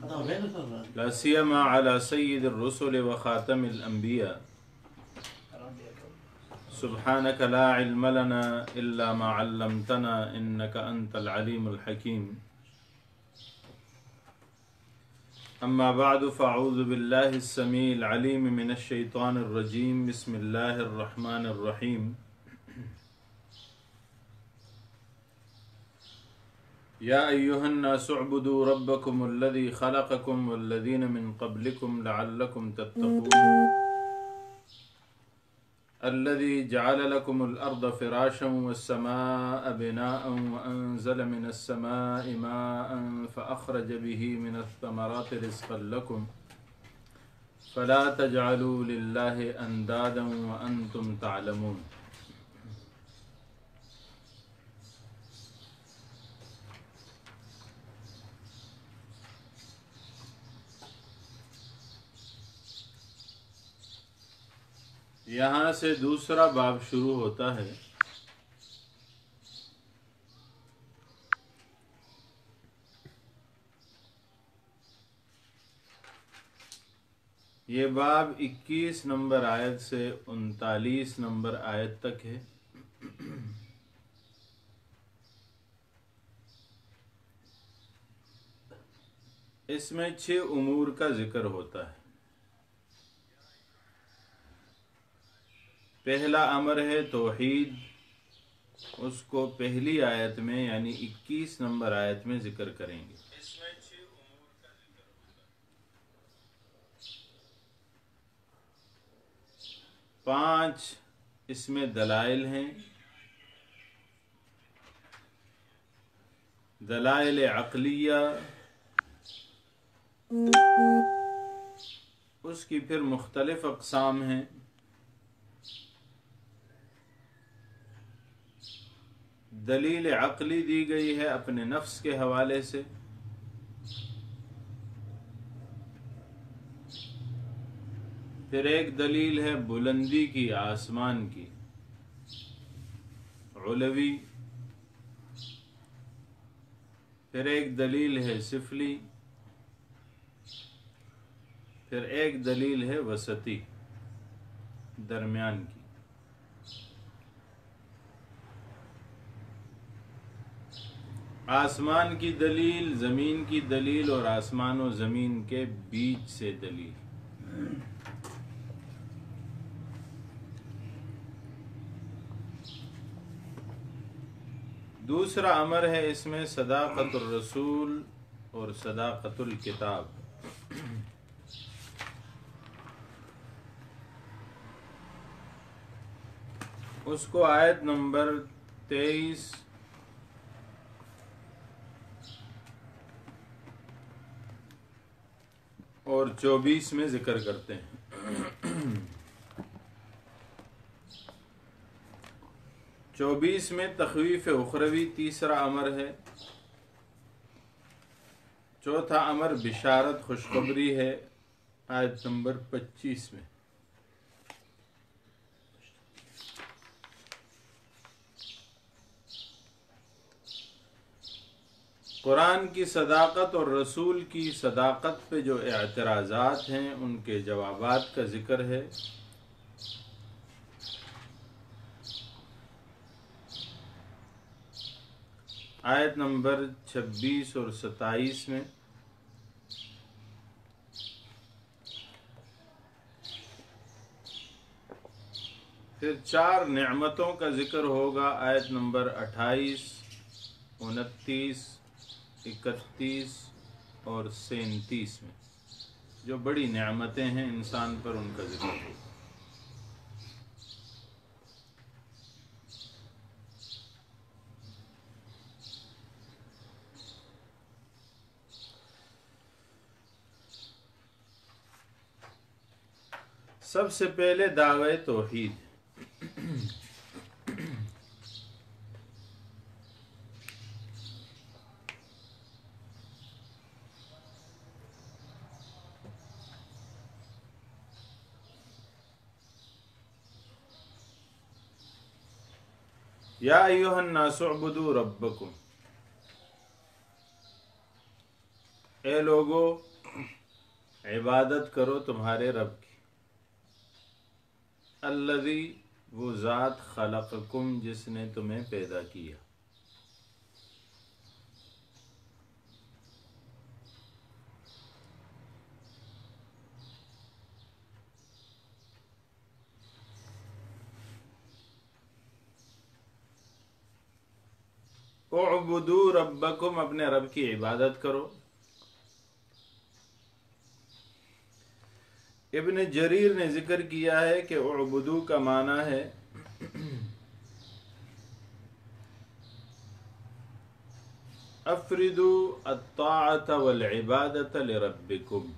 لا سيما على سيد الرسل وخاتم الأنبياء. سبحانك لا علم لنا إلا ما علمتنا إنك أنت العليم الحكيم. أما بعد فأعوذ بالله السميع العليم من الشيطان الرجيم. بسم الله الرحمن الرحيم. يا أيها الناس اعبدوا ربكم الذي خلقكم والذين من قبلكم لعلكم تتقون الذي جعل لكم الأرض فراشا والسماء بناء وأنزل من السماء ماء فأخرج به من الثمرات رزقا لكم فلا تجعلوا لله أندادا وأنتم تعلمون. یہاں سے دوسرا باب شروع ہوتا ہے. یہ باب 21 نمبر آیت سے 39 نمبر آیت تک ہے. اس میں 6 امور کا ذکر ہوتا ہے. پہلا امر ہے توحید. اس کو پہلی آیت میں یعنی 21 نمبر آیت میں ذکر کریں گے. 5 اس میں دلائل ہیں. دلائل عقلیہ، اس کی پھر مختلف اقسام ہیں. دلیل عقلی دی گئی ہے اپنے نفس کے حوالے سے. پھر ایک دلیل ہے بلندی کی، آسمان کی، علوی. پھر ایک دلیل ہے سفلی. پھر ایک دلیل ہے وسطی، درمیان کی. آسمان کی دلیل، زمین کی دلیل اور آسمان و زمین کے بیچ سے دلیل. دوسرا امر ہے اس میں صداقت الرسول اور صداقت الکتاب. اس کو آیت نمبر 23 اور 24 میں ذکر کرتے ہیں. 24 میں تخویف اخروی تیسرا امر ہے. چوتھا امر بشارت خوشخبری ہے آیت نمبر 25 میں. قرآن کی صداقت اور رسول کی صداقت پہ جو اعتراضات ہیں ان کے جوابات کا ذکر ہے. آیت نمبر 26 اور 27 میں. پھر 4 نعمتوں کا ذکر ہوگا آیت نمبر 28، 29، 31 اور 37 میں. جو بڑی نعمتیں ہیں انسان پر ان کا ذکر ہوگا. سب سے پہلے دعوی توحید. یا ایھا الناس اعبدوا ربکم، اے لوگو عبادت کرو تمہارے رب کی، الذی وہ ذات خلقکم جس نے تمہیں پیدا کیا، اعبدوا ربکم اپنے رب کی عبادت کرو۔ ابن جریر نے ذکر کیا ہے کہ اعبدو کا معنی ہے افردوا الطاعة والعبادة لربکم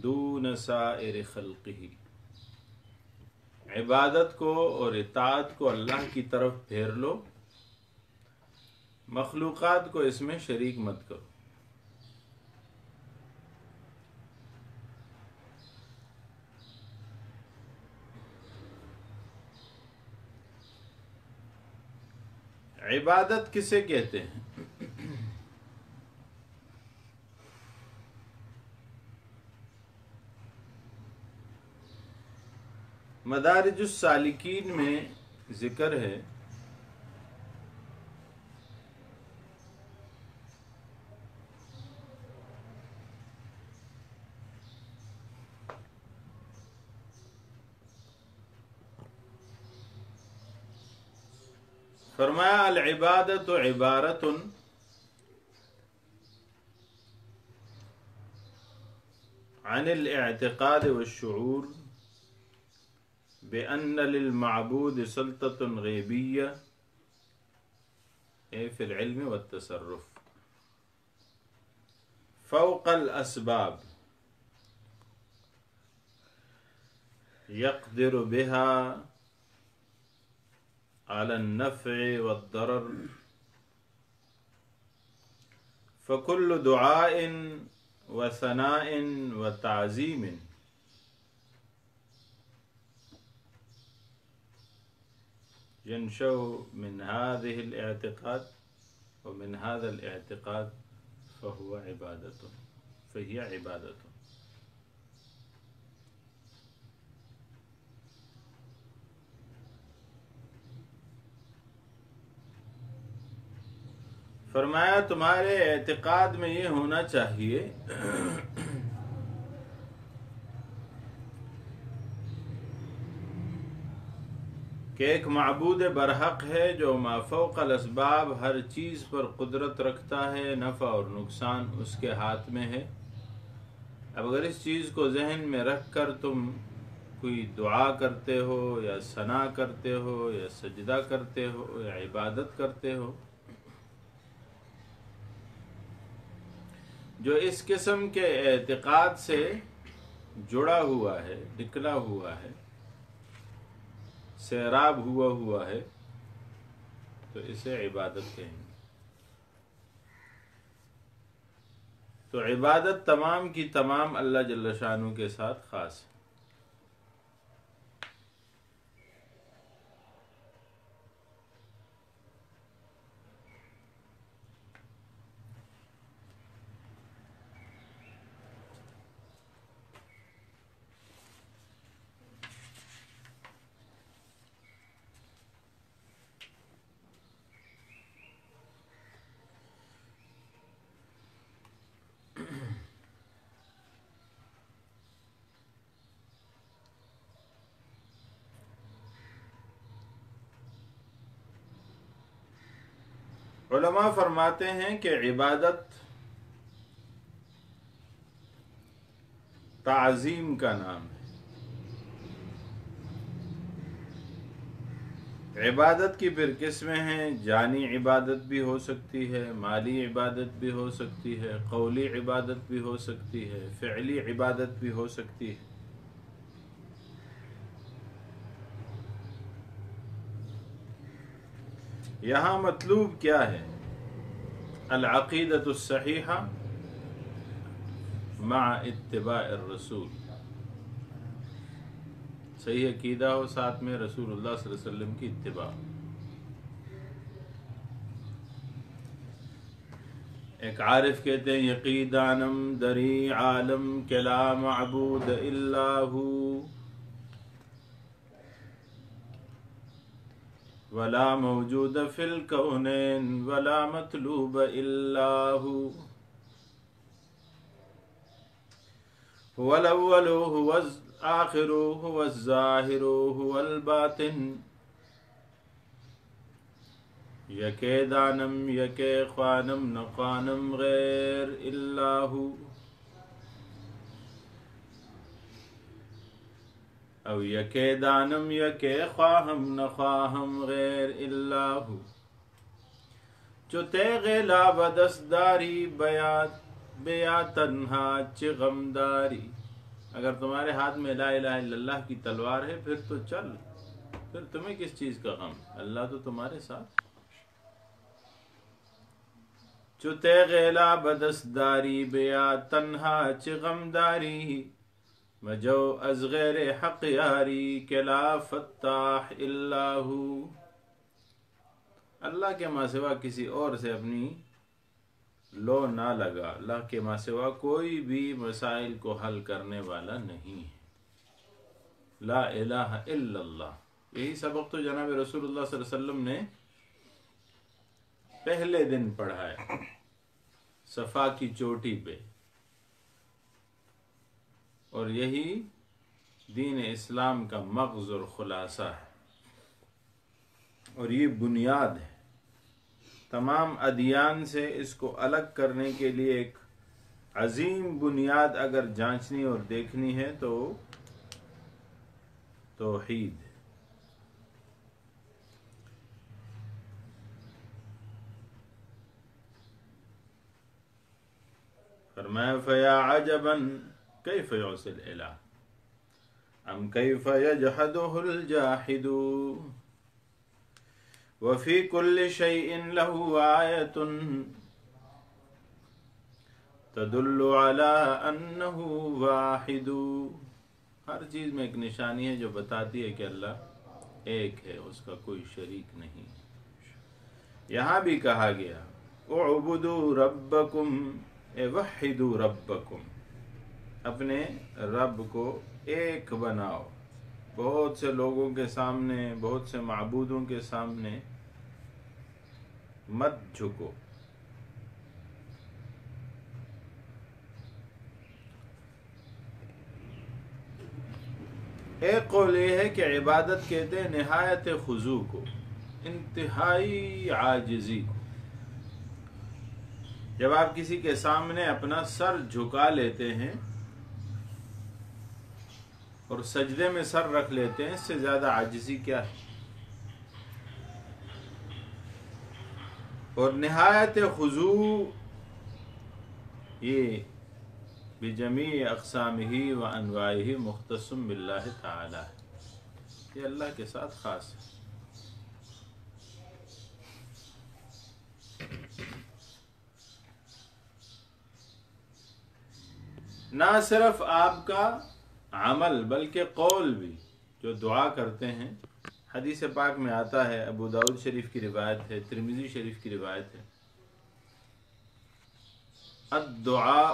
دون سائر خلقہ، عبادت کو اور اطاعت کو اللہ کی طرف پھیر لو، مخلوقات کو اس میں شریک مت کرو۔ عبادت کسے کہتے ہیں؟ مدارج السالکین میں ذکر ہے فرمایا العبادت عبارت عن الاعتقاد والشعور بأن للمعبود سلطة غیبیہ فی العلم والتصرف فوق الاسباب يقدر بها على النفع والضرر فكل دعاء وثناء وتعظيم ينشأ من هذه الاعتقاد ومن هذا الاعتقاد فهي عبادة فرمایا تمہارے اعتقاد میں یہ ہونا چاہیے کہ ایک معبود برحق ہے جو ما فوق الاسباب ہر چیز پر قدرت رکھتا ہے، نفع اور نقصان اس کے ہاتھ میں ہے۔ اب اگر اس چیز کو ذہن میں رکھ کر تم کوئی دعا کرتے ہو یا ثنا کرتے ہو یا سجدہ کرتے ہو یا عبادت کرتے ہو جو اس قسم کے اعتقاد سے جڑا ہوا ہے، نکلا ہوا ہے، سیراب ہوا ہے، تو اسے عبادت کہیں گے۔ تو عبادت تمام کی تمام اللہ جل شانہ کے ساتھ خاص ہے۔ علماء فرماتے ہیں کہ عبادت تعظیم کا نام ہے۔ عبادت کی پھر قسمیں ہیں، جانی عبادت بھی ہو سکتی ہے، مالی عبادت بھی ہو سکتی ہے، قولی عبادت بھی ہو سکتی ہے، فعلی عبادت بھی ہو سکتی ہے۔ یہاں مطلوب کیا ہے؟ العقیدۃ الصحیحہ مع اتباع الرسول، صحیح عقیدہ ہو، ساتھ میں رسول اللہ صلی اللہ علیہ وسلم کی اتباع۔ ایک عارف کہتے ہیں یقی دانم دری عالم کہ لا معبود الا ہو ولا موجود فی الکونین ولا مطلوب الا ہو هو الاول هو الآخر هو الظاہر هو الباطن یکے دانم یکے خوانم نقانم غیر اللہ او یکے دانم یکے خواہم نخواہم غیر اللہ چو تیغ لا بدستداری بیا تنہا چغمداری. اگر تمہارے ہاتھ میں لا الہ الا اللہ کی تلوار ہے پھر تو چل، پھر تمہیں کس چیز کا غم، اللہ تو تمہارے ساتھ. چو تیغ لا بدستداری بیا تنہا چغمداری مجو از غیر حق یاری کہ لا فتاح الا ہو. اللہ کے ماں سوا کسی اور سے اپنی لو نہ لگا. اللہ کے ماں سوا کوئی بھی مسائل کو حل کرنے والا نہیں ہے. لا الہ الا اللہ، یہی سبق تو جناب رسول اللہ صلی اللہ علیہ وسلم نے پہلے دن پڑھا ہے صفا کی چوٹی پہ، اور یہی دین اسلام کا مغز اور خلاصہ ہے، اور یہ بنیاد ہے. تمام ادیان سے اس کو الگ کرنے کے لیے ایک عظیم بنیاد اگر جانچنی اور دیکھنی ہے تو توحید. فرمایا فیا عجبا کیف یعصی الالہ ام کیف یجحدہ الجاحد وفی کل شیء له آیۃ تدل علی انہ واحد. ہر چیز میں ایک نشانی ہے جو بتاتی ہے کہ اللہ ایک ہے، اس کا کوئی شریک نہیں. یہاں بھی کہا گیا اعبدوا ربکم وحدوا ربکم، اپنے رب کو ایک بناؤ. بہت سے لوگوں کے سامنے، بہت سے معبودوں کے سامنے مت جھکو. ایک قول یہ ہے کہ عبادت کہتے ہیں نہایت خضوع کو، انتہائی عاجزی کو. جب آپ کسی کے سامنے اپنا سر جھکا لیتے ہیں اور سجدے میں سر رکھ لیتے ہیں، اس سے زیادہ عاجزی کیا ہے؟ اور نہایت خضوع یہ بجمیع اقسامہ و انواعہ مختص باللہ تعالی ہے، یہ اللہ کے ساتھ خاص ہے. نہ صرف آپ کا عمل بلکہ قول بھی، جو دعا کرتے ہیں. حدیث پاک میں آتا ہے، ابو داؤد شریف کی روایت ہے، ترمذی شریف کی روایت ہے، الدعاء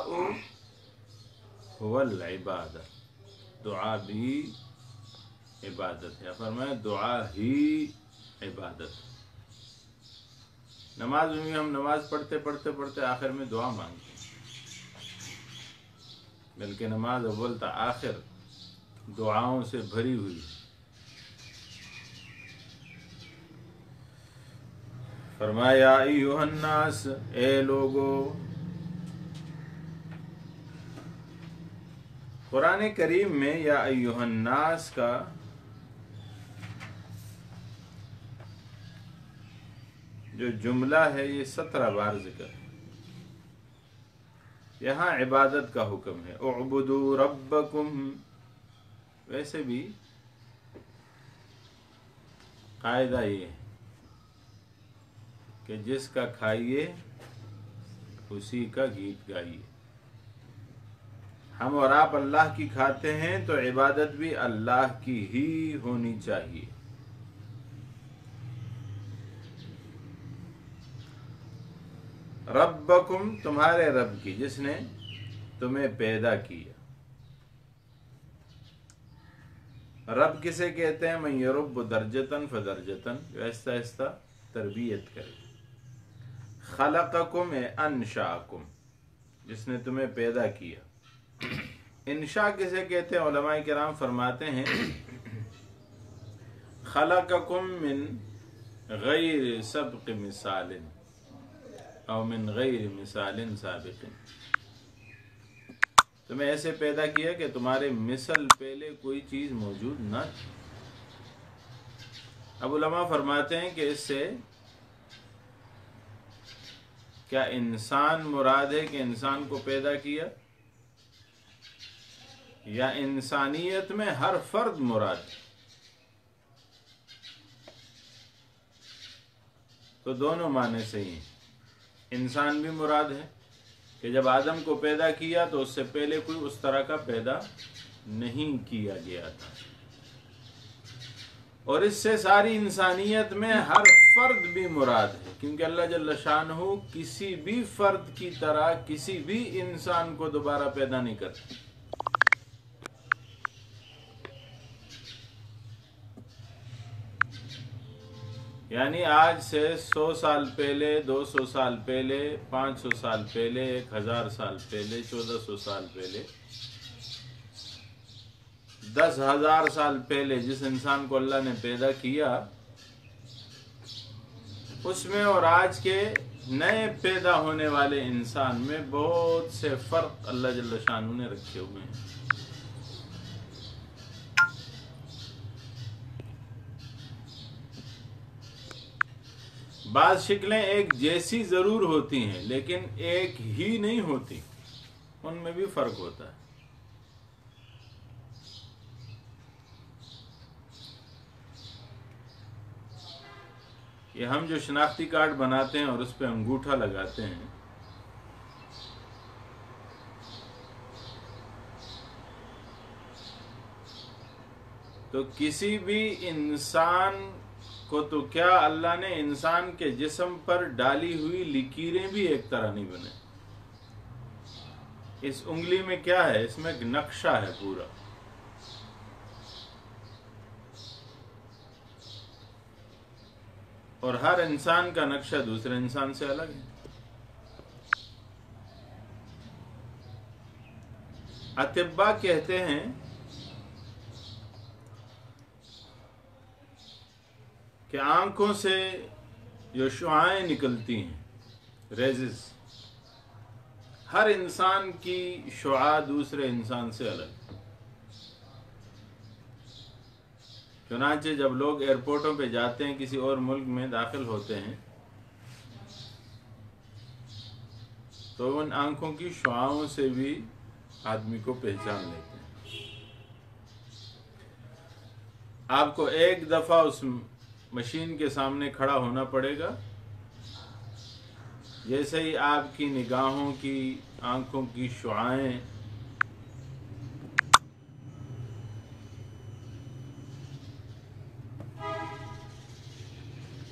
هو العبادہ، دعا بھی عبادت ہے. فرمایا دعا ہی عبادت ہے. نماز میں ہم نماز پڑھتے آخر میں دعا مانگتے ہیں، بلکہ نماز اول تا آخر دعاؤں سے بھری ہوئی. فرمایا ایھا الناس، اے لوگو. قرآن کریم میں یا ایھا الناس کا جو جملہ ہے یہ 17 بار ذکر ہے. یہاں عبادت کا حکم ہے، اعبدوا ربکم. ویسے بھی قاعدہ یہ ہے کہ جس کا کھائیے اسی کا گیت گائیے. ہم اور آپ اللہ کی کھاتے ہیں تو عبادت بھی اللہ کی ہی ہونی چاہیے. ربکم تمہارے رب کی جس نے تمہیں پیدا کیا. رب کسے کہتے ہیں؟ من یرب درجتن فدرجتن، جو آہستہ آہستہ تربیت کرے. خلقکم انشاکم، جس نے تمہیں پیدا کیا. انشاء کسے کہتے ہیں؟ علماء کرام فرماتے ہیں خلقکم من غیر سبق مثال او من غیر مثال سابق، تمہیں ایسے پیدا کیا کہ تمہارے مثل پہلے کوئی چیز موجود نہ تھی. اب علماء فرماتے ہیں کہ اس سے کیا انسان مراد ہے کہ انسان کو پیدا کیا، یا انسانیت میں ہر فرد مراد ہے؟ تو دونوں معنی صحیح ہیں. انسان بھی مراد ہے کہ جب آدم کو پیدا کیا تو اس سے پہلے کوئی اس طرح کا پیدا نہیں کیا گیا تھا، اور اس سے ساری انسانیت میں ہر فرد بھی مراد ہے، کیونکہ اللہ جل شانہ کسی بھی فرد کی طرح کسی بھی انسان کو دوبارہ پیدا نہیں کرتا. یعنی آج سے 100 سال پہلے، 200 سال پہلے، 500 سال پہلے، 1000 سال پہلے، 1400 سال پہلے، 10,000 سال پہلے جس انسان کو اللہ نے پیدا کیا، اس میں اور آج کے نئے پیدا ہونے والے انسان میں بہت سے فرق اللہ جل شانہ نے رکھے ہوئے ہیں. بعض شکلیں ایک جیسی ضرور ہوتی ہیں لیکن ایک ہی نہیں ہوتی، ان میں بھی فرق ہوتا ہے. یہ ہم جو شناختی کارڈ بناتے ہیں اور اس پہ انگوٹھا لگاتے ہیں، تو کسی بھی انسان کو تو کیا اللہ نے انسان کے جسم پر ڈالی ہوئی لکیریں بھی ایک طرح نہیں بنے. اس انگلی میں کیا ہے؟ اس میں ایک نقشہ ہے پورا، اور ہر انسان کا نقشہ دوسرے انسان سے الگ ہے. اطباء کہتے ہیں کہ آنکھوں سے جو شعاعیں نکلتی ہیں، ریزز، ہر انسان کی شعاع دوسرے انسان سے الگ. چنانچہ جب لوگ ایئرپورٹوں پہ جاتے ہیں، کسی اور ملک میں داخل ہوتے ہیں، تو ان آنکھوں کی شعاعوں سے بھی آدمی کو پہچان لیتے ہیں. آپ کو ایک دفعہ اس مشین کے سامنے کھڑا ہونا پڑے گا، جیسے ہی آپ کی نگاہوں کی، آنکھوں کی شعاعیں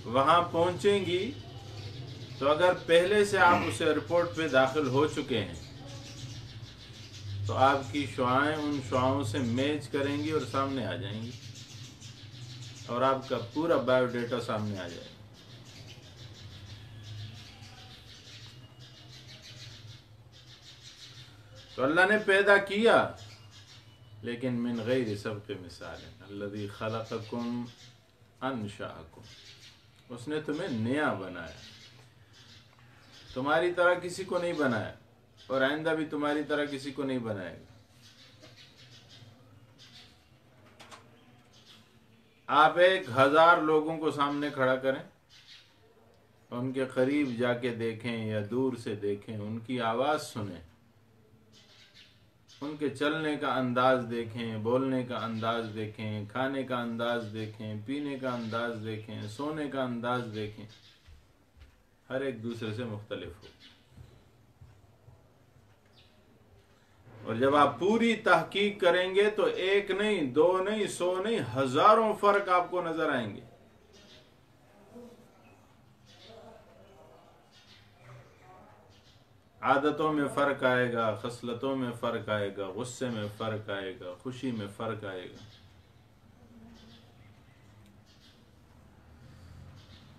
وہاں پہنچیں گی، تو اگر پہلے سے آپ اس ایئرپورٹ پہ داخل ہو چکے ہیں تو آپ کی شعاعیں ان شعاعوں سے میچ کریں گی اور سامنے آ جائیں گی، اور آپ کا پورا بایو ڈیٹا سامنے آ جائے گا. تو اللہ نے پیدا کیا لیکن من غیر سبق مثال، الذی خلقکم انشأکم، اس نے تمہیں نیا بنایا، تمہاری طرح کسی کو نہیں بنایا، اور آئندہ بھی تمہاری طرح کسی کو نہیں بنائے گا. آپ 1000 لوگوں کو سامنے کھڑا کریں، ان کے قریب جا کے دیکھیں یا دور سے دیکھیں، ان کی آواز سنیں، ان کے چلنے کا انداز دیکھیں، بولنے کا انداز دیکھیں، کھانے کا انداز دیکھیں، پینے کا انداز دیکھیں، سونے کا انداز دیکھیں، ہر ایک دوسرے سے مختلف ہو. اور جب آپ پوری تحقیق کریں گے تو ایک نہیں، 2 نہیں، 100 نہیں، ہزاروں فرق آپ کو نظر آئیں گے. عادتوں میں فرق آئے گا، خصلتوں میں فرق آئے گا، غصے میں فرق آئے گا، خوشی میں فرق آئے گا۔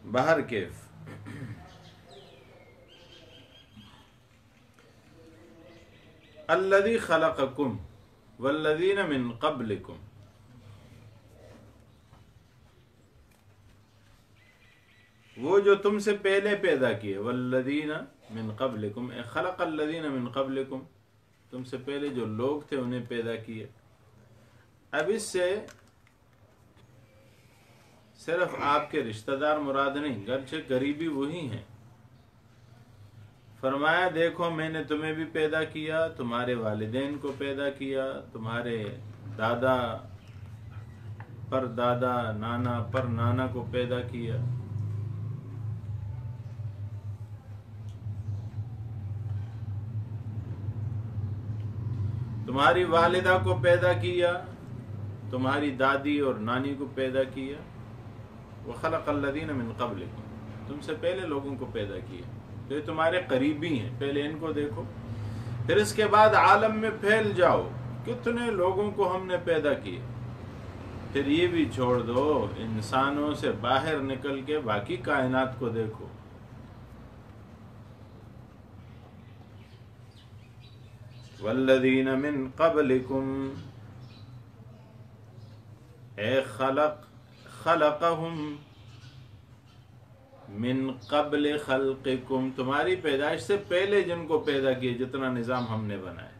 باہر کیف الذی خلقکم والذین من قبلکم، وہ جو تم سے پہلے پیدا کیے، والذین من قبلکم، خلق الذین من قبلکم، تم سے پہلے جو لوگ تھے انہیں پیدا کیے۔ اب اس سے صرف آپ کے رشتہ دار مراد نہیں، گرچہ قریبی وہی ہیں۔ فرمایا دیکھو میں نے تمہیں بھی پیدا کیا، تمہارے والدین کو پیدا کیا، تمہارے دادا پر دادا، نانا پر نانا کو پیدا کیا، تمہاری والدہ کو پیدا کیا، تمہاری دادی اور نانی کو پیدا کیا۔ وَخَلَقَ الَّذِينَ مِن قَبْلِكُمْ، تم سے پہلے لوگوں کو پیدا کیا، تو یہ تمہارے قریبی ہیں، پہلے ان کو دیکھو، پھر اس کے بعد عالم میں پھیل جاؤ، کتنے لوگوں کو ہم نے پیدا کیا۔ پھر یہ بھی چھوڑ دو، انسانوں سے باہر نکل کے باقی کائنات کو دیکھو۔ والذین من قبلکم، اے خلقہم من قبل خلقکم، تمہاری پیدائش سے پہلے جن کو پیدا کیے، جتنا نظام ہم نے بنایا۔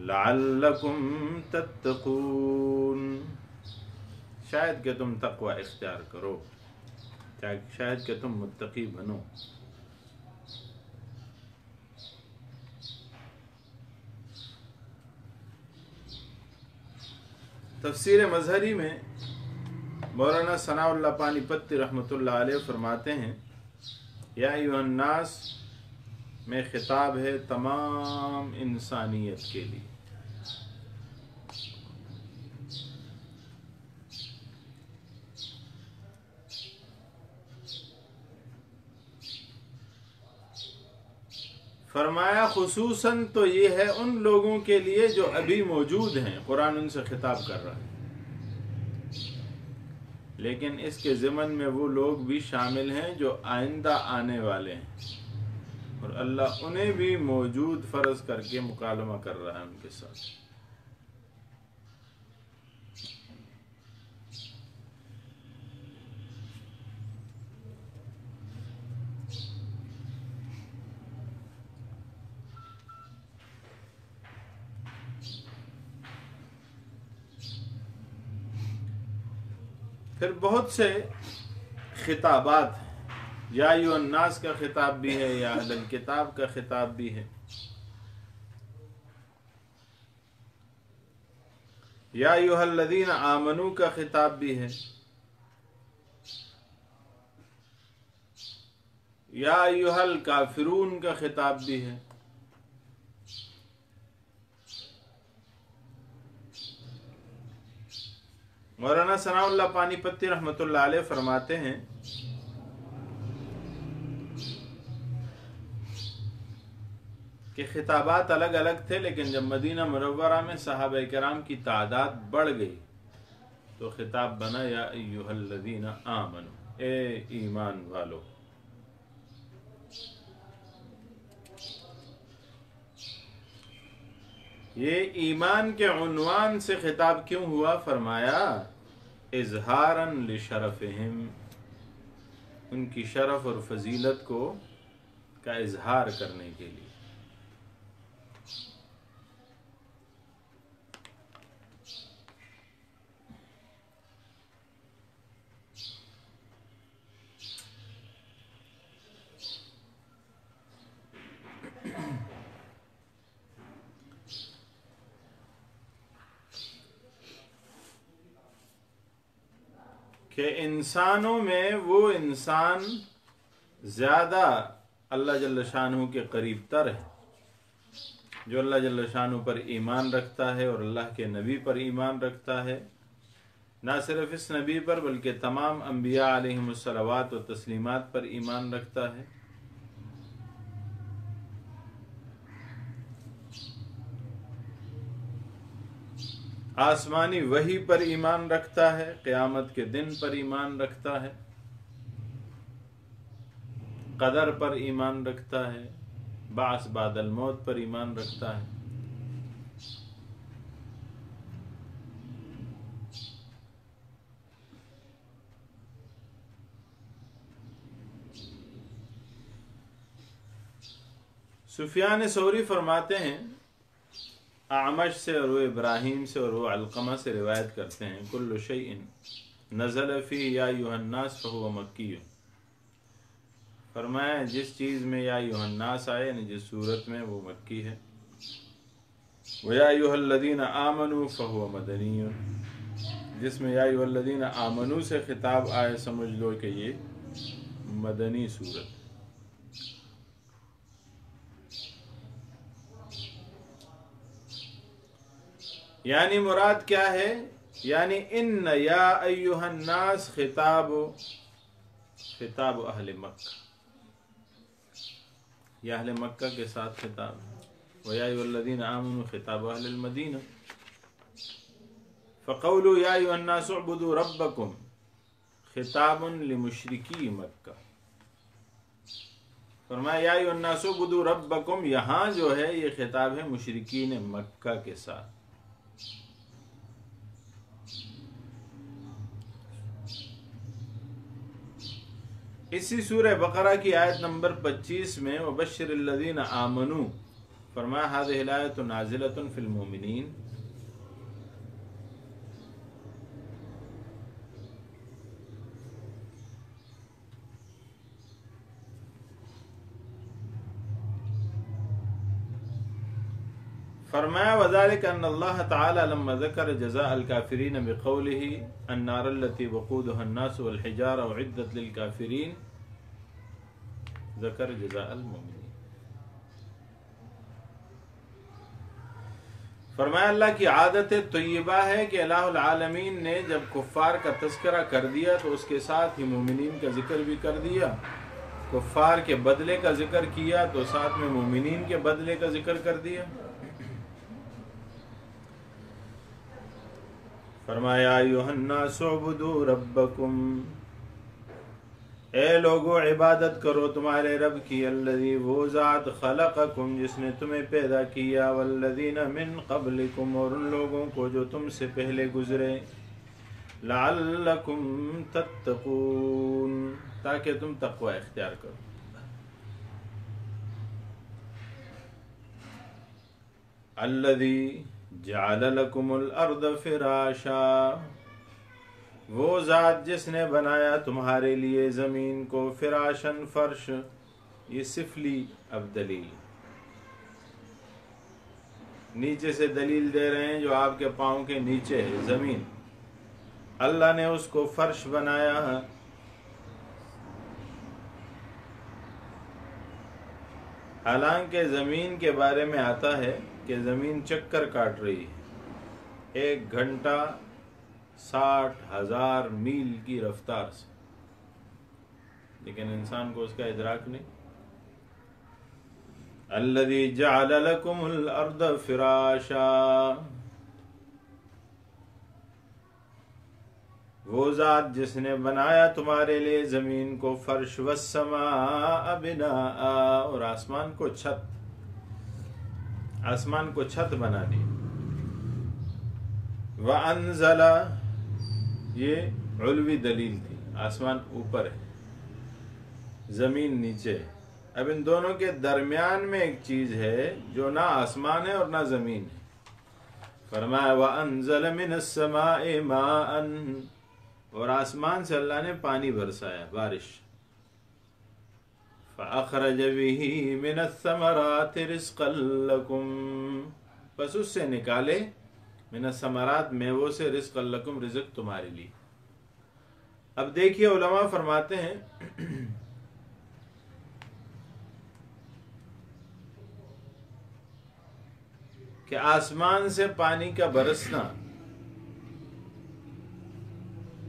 لعلکم تتقون، شاید کہ تم تقوی اختیار کرو، شاید کہ تم متقی بنو۔ تفسیر مظہری میں مولانا ثناء اللہ پانی پتی رحمۃ اللہ علیہ فرماتے ہیں، یا ایھا الناس میں خطاب ہے تمام انسانیت کے لیے۔ فرمایا خصوصاً تو یہ ہے ان لوگوں کے لیے جو ابھی موجود ہیں، قرآن ان سے خطاب کر رہا ہے، لیکن اس کے ضمن میں وہ لوگ بھی شامل ہیں جو آئندہ آنے والے ہیں، اور اللہ انہیں بھی موجود فرض کر کے مکالمہ کر رہا ہے ان کے ساتھ۔ پھر بہت سے خطابات ہیں، یا ایھا الناس کا خطاب بھی ہے، یا اہل الکتاب کا خطاب بھی ہے، یا ایھا الذین آمنوا کا خطاب بھی ہے، یا ایھا الکافرون کا خطاب بھی ہے۔ مولانا ثناء اللہ پانی پتی رحمۃ اللہ علیہ فرماتے ہیں، کہ خطابات الگ الگ تھے، لیکن جب مدینہ منورہ میں صحابہ کرام کی تعداد بڑھ گئی تو خطاب بنا یا ایھا الذین آمنوا، اے ایمان والو۔ یہ ایمان کے عنوان سے خطاب کیوں ہوا؟ فرمایا اظہاراً لشرفہم، ان کی شرف اور فضیلت کا اظہار کرنے کے لیے۔ کہ انسانوں میں وہ انسان زیادہ اللہ جل شانہ کے قریب تر ہے جو اللہ جل شانہ پر ایمان رکھتا ہے اور اللہ کے نبی پر ایمان رکھتا ہے، نہ صرف اس نبی پر بلکہ تمام انبیاء علیہم الصلوات و تسلیمات پر ایمان رکھتا ہے۔ آسمانی وحی پر ایمان رکھتا ہے، قیامت کے دن پر ایمان رکھتا ہے، قدر پر ایمان رکھتا ہے، بعث بعد الموت پر ایمان رکھتا ہے۔ سفیان ثوری فرماتے ہیں، اعمش سے اور وہ ابراہیم سے اور وہ علقمہ سے روایت کرتے ہیں، کل شیء نزل فی یا ایھا الناس فہو مکی۔ فرمایا جس چیز میں یا ایھا الناس آئے یعنی جس صورت میں وہ مکی ہے، ویا ایھا الذین آمنوا فہو مدنی، جس میں یا ایھا الذین آمنوا سے خطاب آئے سمجھ لو کہ یہ مدنی صورت۔ یعنی مراد کیا ہے؟ یعنی ان یا ایھا الناس خطاب اہل مکہ، یا اہل مکہ کے ساتھ خطاب ہے، ویا ایھا الذین آمنوا خطاب اہل المدینہ۔ فقولوا یا ایھا الناس اعبدوا ربکم خطاب لمشرکی مکہ۔ فرمایا یا ایھا الناس اعبدوا ربکم، یہاں جو ہے یہ خطاب ہے مشرکین مکہ کے ساتھ۔ اسی سورہ بقرہ کی آیت نمبر 25 میں وبشر الذین آمنوا، فرمایا هذه الآیۃ نازلۃ فی المؤمنین۔ فرمایا وذلك ان اللہ تعالی لما ذکر جزاء الکافرین بقولہ النار التي وقودها الناس والحجارة اعدت للکافرین ذکر جزاء المؤمنین۔ فرمایا اللہ کی عادت طیبہ ہے کہ الہ العالمین نے جب کفار کا تذکرہ کر دیا تو اس کے ساتھ ہی مومنین کا ذکر بھی کر دیا، کفار کے بدلے کا ذکر کیا تو ساتھ میں مومنین کے بدلے کا ذکر کر دیا۔ فرمایا ایھا الناس اعبدوا ربکم، اے لوگو عبادت کرو تمہارے رب کی، الذی وہ ذات خلقکم جس نے تمہیں پیدا کیا، والذین من قبلکم اور ان لوگوں کو جو تم سے پہلے گزرے، لعلکم تتقون تاکہ تم تقوی اختیار کرو۔ الذی جعل لکم الارض فراشا، وہ ذات جس نے بنایا تمہارے لیے زمین کو، فراشن فرش، یہ سفلی اب دلیل نیچے سے دلیل دے رہے ہیں، جو آپ کے پاؤں کے نیچے ہے زمین، اللہ نے اس کو فرش بنایا ہے۔ حالانکہ زمین کے بارے میں آتا ہے کہ زمین چکر کاٹ رہی ہے 1 گھنٹہ 60,000 میل کی رفتار سے، لیکن انسان کو اس کا ادراک نہیں۔ الذی جعل لکم الارض فراشا، وہ ذات جس نے بنایا تمہارے لیے زمین کو فرش، والسماء بناء اور آسمان کو چھت بنا دی، وانزل یہ علوی دلیل تھی، آسمان اوپر ہے زمین نیچے ہے۔ اب ان دونوں کے درمیان میں ایک چیز ہے جو نہ آسمان ہے اور نہ زمین ہے۔ فرمایا وانزل من السماء ماء، اور آسمان سے اللہ نے پانی برسایا، بارش، فأخرج به من الثمرات رزقا لکم، بس اس سے نکالے من الثمرات میووں سے، رزقا لکم رزق تمہارے لیے۔ اب دیکھیے علماء فرماتے ہیں کہ آسمان سے پانی کا برسنا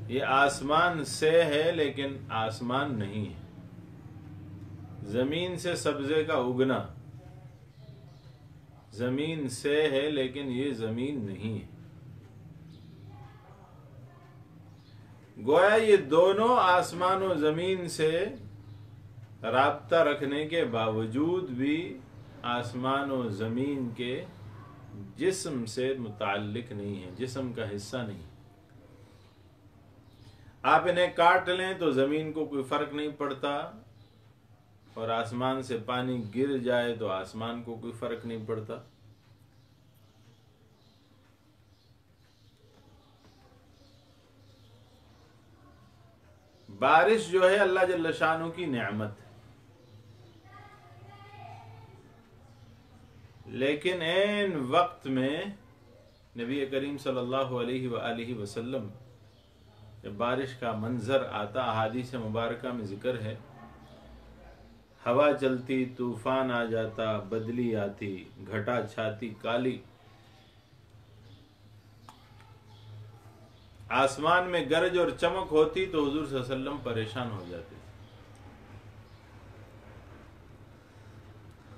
یہ آسمان سے ہے لیکن آسمان نہیں ہے، زمین سے سبزے کا اگنا زمین سے ہے لیکن یہ زمین نہیں ہے۔ گویا یہ دونوں آسمان و زمین سے رابطہ رکھنے کے باوجود بھی آسمان و زمین کے جسم سے متعلق نہیں ہے، جسم کا حصہ نہیں۔ آپ انہیں کاٹ لیں تو زمین کو کوئی فرق نہیں پڑتا، اور آسمان سے پانی گر جائے تو آسمان کو کوئی فرق نہیں پڑتا۔ بارش جو ہے اللہ جل شانہ کی نعمت ہے، لیکن عین وقت میں نبی کریم صلی اللہ علیہ وآلہ وسلم جب بارش کا منظر آتا، احادیث مبارکہ میں ذکر ہے، ہوا چلتی، طوفان آ جاتا، بدلی آتی، گھٹا چھاتی کالی، آسمان میں گرج اور چمک ہوتی تو حضور صلی اللہ علیہ وسلم پریشان ہو جاتے۔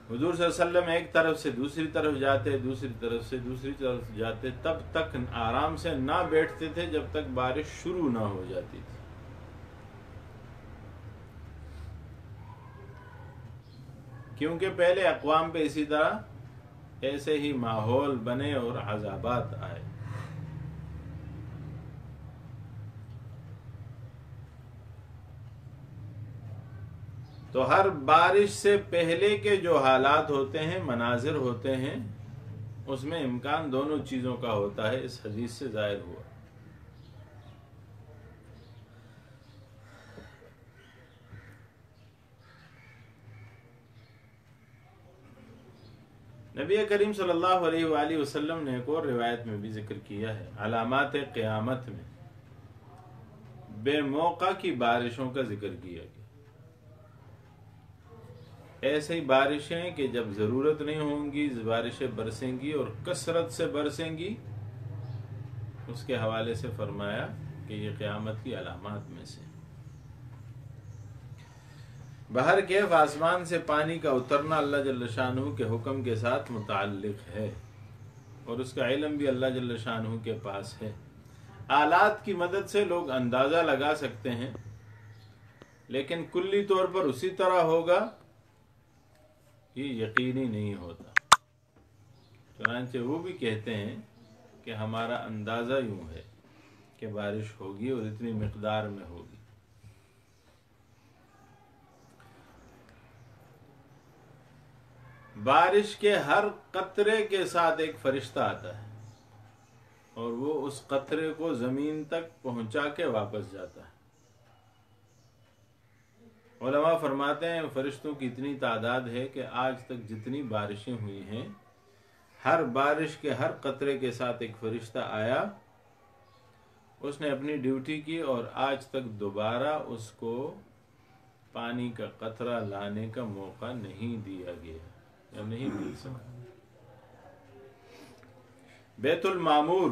حضور صلی اللہ علیہ وسلم ایک طرف سے دوسری طرف جاتے، دوسری طرف سے دوسری طرف جاتے، تب تک آرام سے نہ بیٹھتے تھے جب تک بارش شروع نہ ہو جاتی تھی۔ کیونکہ پہلے اقوام پہ اسی طرح ایسے ہی ماحول بنے اور عذابات آئے۔ تو ہر بارش سے پہلے کے جو حالات ہوتے ہیں، مناظر ہوتے ہیں، اس میں امکان دونوں چیزوں کا ہوتا ہے، اس حدیث سے ظاہر ہوا۔ نبی کریم صلی اللہ علیہ وآلہ وسلم نے ایک اور روایت میں بھی ذکر کیا ہے، علامات قیامت میں بے موقع کی بارشوں کا ذکر کیا گیا۔ ایسی بارشیں کہ جب ضرورت نہیں ہوں گی بارشیں برسیں گی اور کثرت سے برسیں گی، اس کے حوالے سے فرمایا کہ یہ قیامت کی علامات میں سے۔ بہر کیف آسمان سے پانی کا اترنا اللہ جل شانہ کے حکم کے ساتھ متعلق ہے، اور اس کا علم بھی اللہ جل شانہ کے پاس ہے۔ آلات کی مدد سے لوگ اندازہ لگا سکتے ہیں، لیکن کلی طور پر اسی طرح ہوگا یہ یقینی نہیں ہوتا۔ چنانچہ وہ بھی کہتے ہیں کہ ہمارا اندازہ یوں ہے کہ بارش ہوگی اور اتنی مقدار میں ہوگی۔ بارش کے ہر قطرے کے ساتھ ایک فرشتہ آتا ہے، اور وہ اس قطرے کو زمین تک پہنچا کے واپس جاتا ہے۔ علماء فرماتے ہیں فرشتوں کی اتنی تعداد ہے کہ آج تک جتنی بارشیں ہوئی ہیں، ہر بارش کے ہر قطرے کے ساتھ ایک فرشتہ آیا، اس نے اپنی ڈیوٹی کی، اور آج تک دوبارہ اس کو پانی کا قطرہ لانے کا موقع نہیں دیا گیا یا نہیں مل سکا۔ بیت المعمور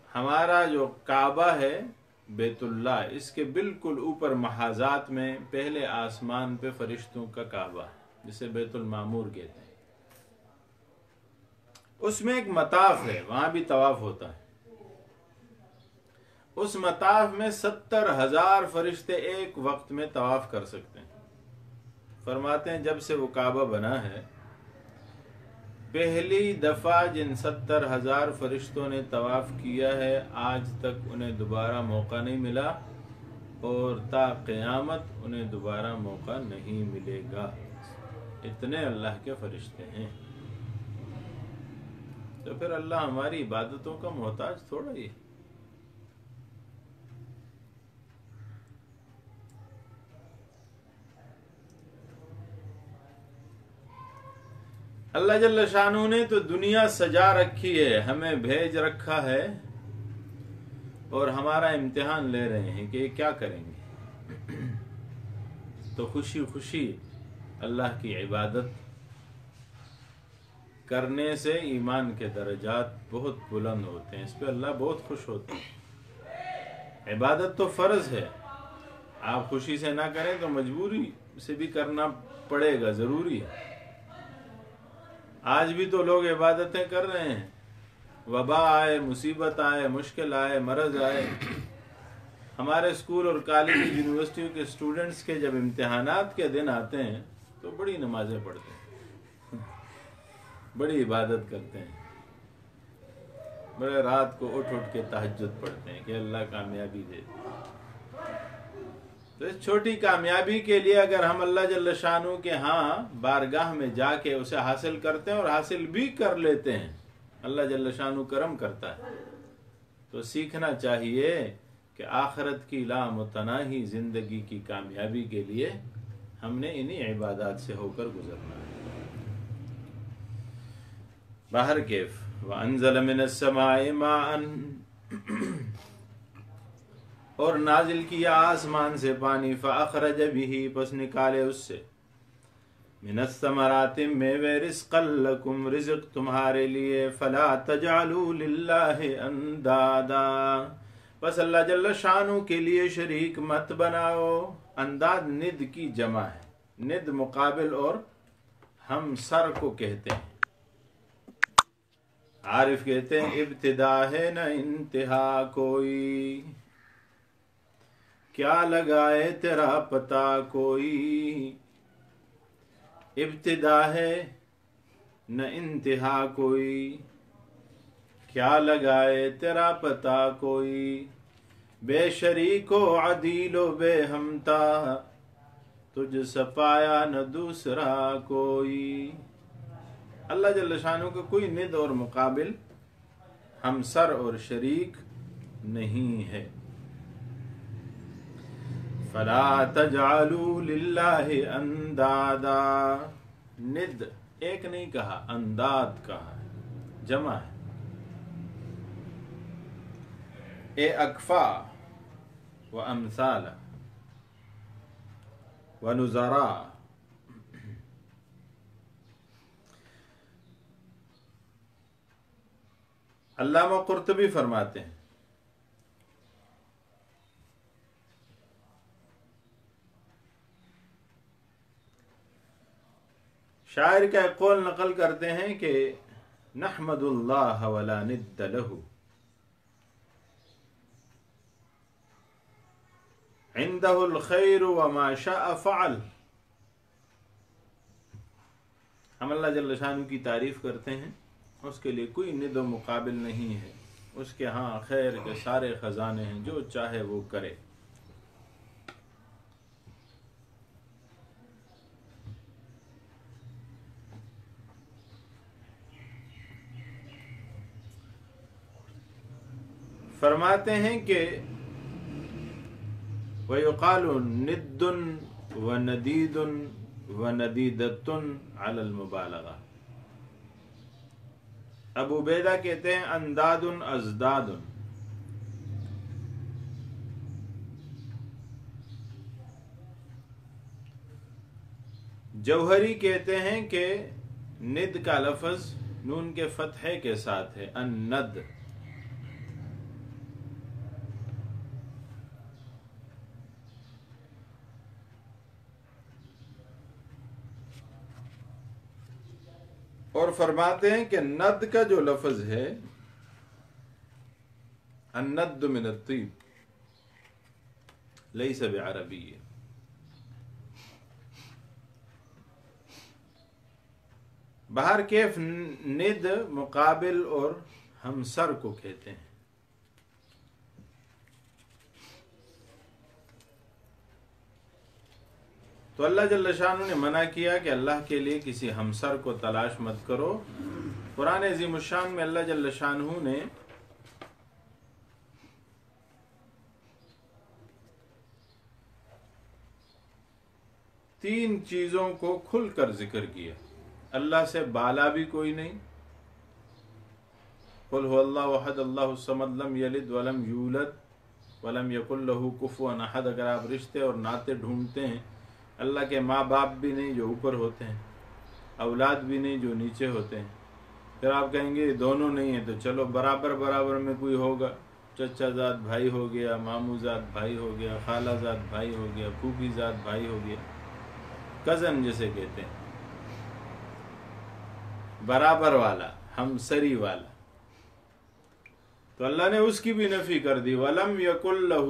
ہمارا جو کعبہ ہے، بیت اللہ، اس کے بالکل اوپر محاذات میں پہلے آسمان پہ فرشتوں کا کعبہ ہے، جسے بیت المعمور کہتے ہیں۔ اس میں ایک مطاف ہے، وہاں بھی طواف ہوتا ہے۔ اس مطاف میں 70,000 فرشتے ایک وقت میں طواف کر سکتے ہیں۔ فرماتے ہیں جب سے وہ کعبہ بنا ہے، پہلی دفعہ جن 70,000 فرشتوں نے طواف کیا ہے، آج تک انہیں دوبارہ موقع نہیں ملا، اور تا قیامت انہیں دوبارہ موقع نہیں ملے گا۔ اتنے اللہ کے فرشتے ہیں۔ تو پھر اللہ ہماری عبادتوں کا محتاج تھوڑا ہی ہے۔ اللہ جل شانہ نے تو دنیا سجا رکھی ہے، ہمیں بھیج رکھا ہے، اور ہمارا امتحان لے رہے ہیں کہ یہ کیا کریں گے۔ تو خوشی خوشی اللہ کی عبادت کرنے سے ایمان کے درجات بہت بلند ہوتے ہیں، اس پہ اللہ بہت خوش ہوتے ہیں۔ عبادت تو فرض ہے، آپ خوشی سے نہ کریں تو مجبوری سے بھی کرنا پڑے گا، ضروری ہے۔ آج بھی تو لوگ عبادتیں کر رہے ہیں، وبا آئے، مصیبت آئے، مشکل آئے، مرض آئے، ہمارے اسکول اور کالج یونیورسٹیوں کے اسٹوڈنٹس کے جب امتحانات کے دن آتے ہیں تو بڑی نمازیں پڑھتے ہیں، بڑی عبادت کرتے ہیں، بڑے رات کو اٹھ کے تہجد پڑھتے ہیں کہ اللہ کامیابی دے۔ تو اس چھوٹی کامیابی کے لیے اگر ہم اللہ جل شانہ کے ہاں بارگاہ میں جا کے اسے حاصل کرتے ہیں اور حاصل بھی کر لیتے ہیں، اللہ جل شانہ کرم کرتا ہے، تو سیکھنا چاہیے کہ آخرت کی لامتناہی زندگی کی کامیابی کے لیے ہم نے انہی عبادات سے ہو کر گزرنا ہے۔ باہر کیف وَأَنزَلَ مِنَ السَّمَاءِ مَاءً، اور نازل کیا آسمان سے پانی، فَأَخْرَجَ بِهِ، پس نکالے اس سے، مِنَ الثَّمَرَاتِ میوے، رِزْقًا لَكُمْ، رزق تمہارے لیے، فَلَا تَجْعَلُوا لِلَّهِ أَنْدَادًا، بس اللہ جل شانہ کے لیے شریک مت بناؤ۔ انداد ند کی جمع ہے، ند مقابل اور ہم سر کو کہتے ہیں۔ عارف کہتے ہیں ابتدا ہے نہ انتہا کوئی، کیا لگائے تیرا پتا کوئی، ابتدا ہے نہ انتہا کوئی، کیا لگائے تیرا پتا کوئی، بے شریک و عدیل و بے ہمتا، تجھ سپایا نہ دوسرا کوئی۔ اللہ جل شانہ کا کوئی ند اور مقابل، ہمسر اور شریک نہیں ہے۔ فلا تجعلوا للہ اندادا، ند ایک نہیں کہا، انداد کہا ہے، جمع ہے۔ اے اکفا و امثال و نظرا، علامہ قرطبی فرماتے ہیں شاعر کا ایک قول نقل کرتے ہیں کہ نحمد اللہ ولا ند لہ، عندہ الخیر وما شاء فعل، ہم اللہ جل شانہ کی تعریف کرتے ہیں، اس کے لیے کوئی ند و مقابل نہیں ہے، اس کے ہاں خیر کے سارے خزانے ہیں، جو چاہے وہ کرے۔ فرماتے ہیں کہ وَيُقَالُ نِدٌّ وَنَدِيدٌ وَنَدِيدَةٌ عَلَى الْمُبَالَغَةِ، ابو عبیدہ کہتے ہیں انداد ازداد، جوہری کہتے ہیں کہ ند کا لفظ نون کے فتحے کے ساتھ ہے، الند، اور فرماتے ہیں کہ ند کا جو لفظ ہے، الند من الطیب، لیس بعربی، باہر کیف ند مقابل اور ہمسر کو کہتے ہیں۔ تو اللہ جل شانہ نے منع کیا کہ اللہ کے لیے کسی ہمسر کو تلاش مت کرو۔ قرآن عظیم الشان میں اللہ جل شانہ نے تین چیزوں کو کھل کر ذکر کیا، اللہ سے بالا بھی کوئی نہیں، قل هو اللہ احد اللہ الصمد لم یلد ولم یولد ولم یکن لہ کفوا احد، اگر آپ رشتے اور ناطے ڈھونڈتے ہیں، اللہ کے ماں باپ بھی نہیں جو اوپر ہوتے ہیں، اولاد بھی نہیں جو نیچے ہوتے ہیں، پھر آپ کہیں گے دونوں نہیں ہیں، تو چلو برابر برابر میں کوئی ہوگا، چچا زاد بھائی ہو گیا، ماموں زاد بھائی ہو گیا، خالہ زاد بھائی ہو گیا، پھوپھی زاد بھائی ہو گیا، کزن جسے کہتے ہیں، برابر والا، ہمسری والا۔ تو اللہ نے اس کی بھی نفی کر دی، وَلَمْ يَكُنْ لَهُ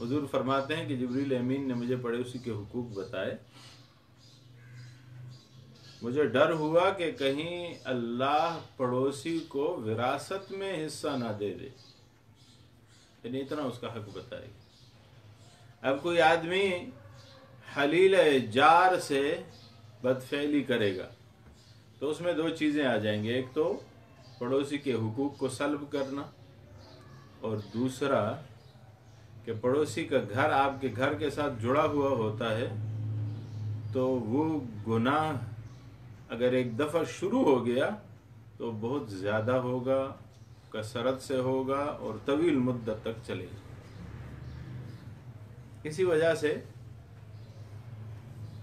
حضور فرماتے ہیں کہ جبریل امین نے مجھے پڑوسی کے حقوق بتائے، مجھے ڈر ہوا کہ کہیں اللہ پڑوسی کو وراثت میں حصہ نہ دے دے، یعنی اتنا اس کا حق بتائے گا۔ اب کوئی آدمی حلیل جار سے بدفعلی کرے گا تو اس میں دو چیزیں آ جائیں گے، ایک تو پڑوسی کے حقوق کو سلب کرنا، اور دوسرا کہ پڑوسی کا گھر آپ کے گھر کے ساتھ جڑا ہوا ہوتا ہے تو وہ گناہ اگر ایک دفعہ شروع ہو گیا تو بہت زیادہ ہوگا، کثرت سے ہوگا اور طویل مدت تک چلے گا۔ اسی وجہ سے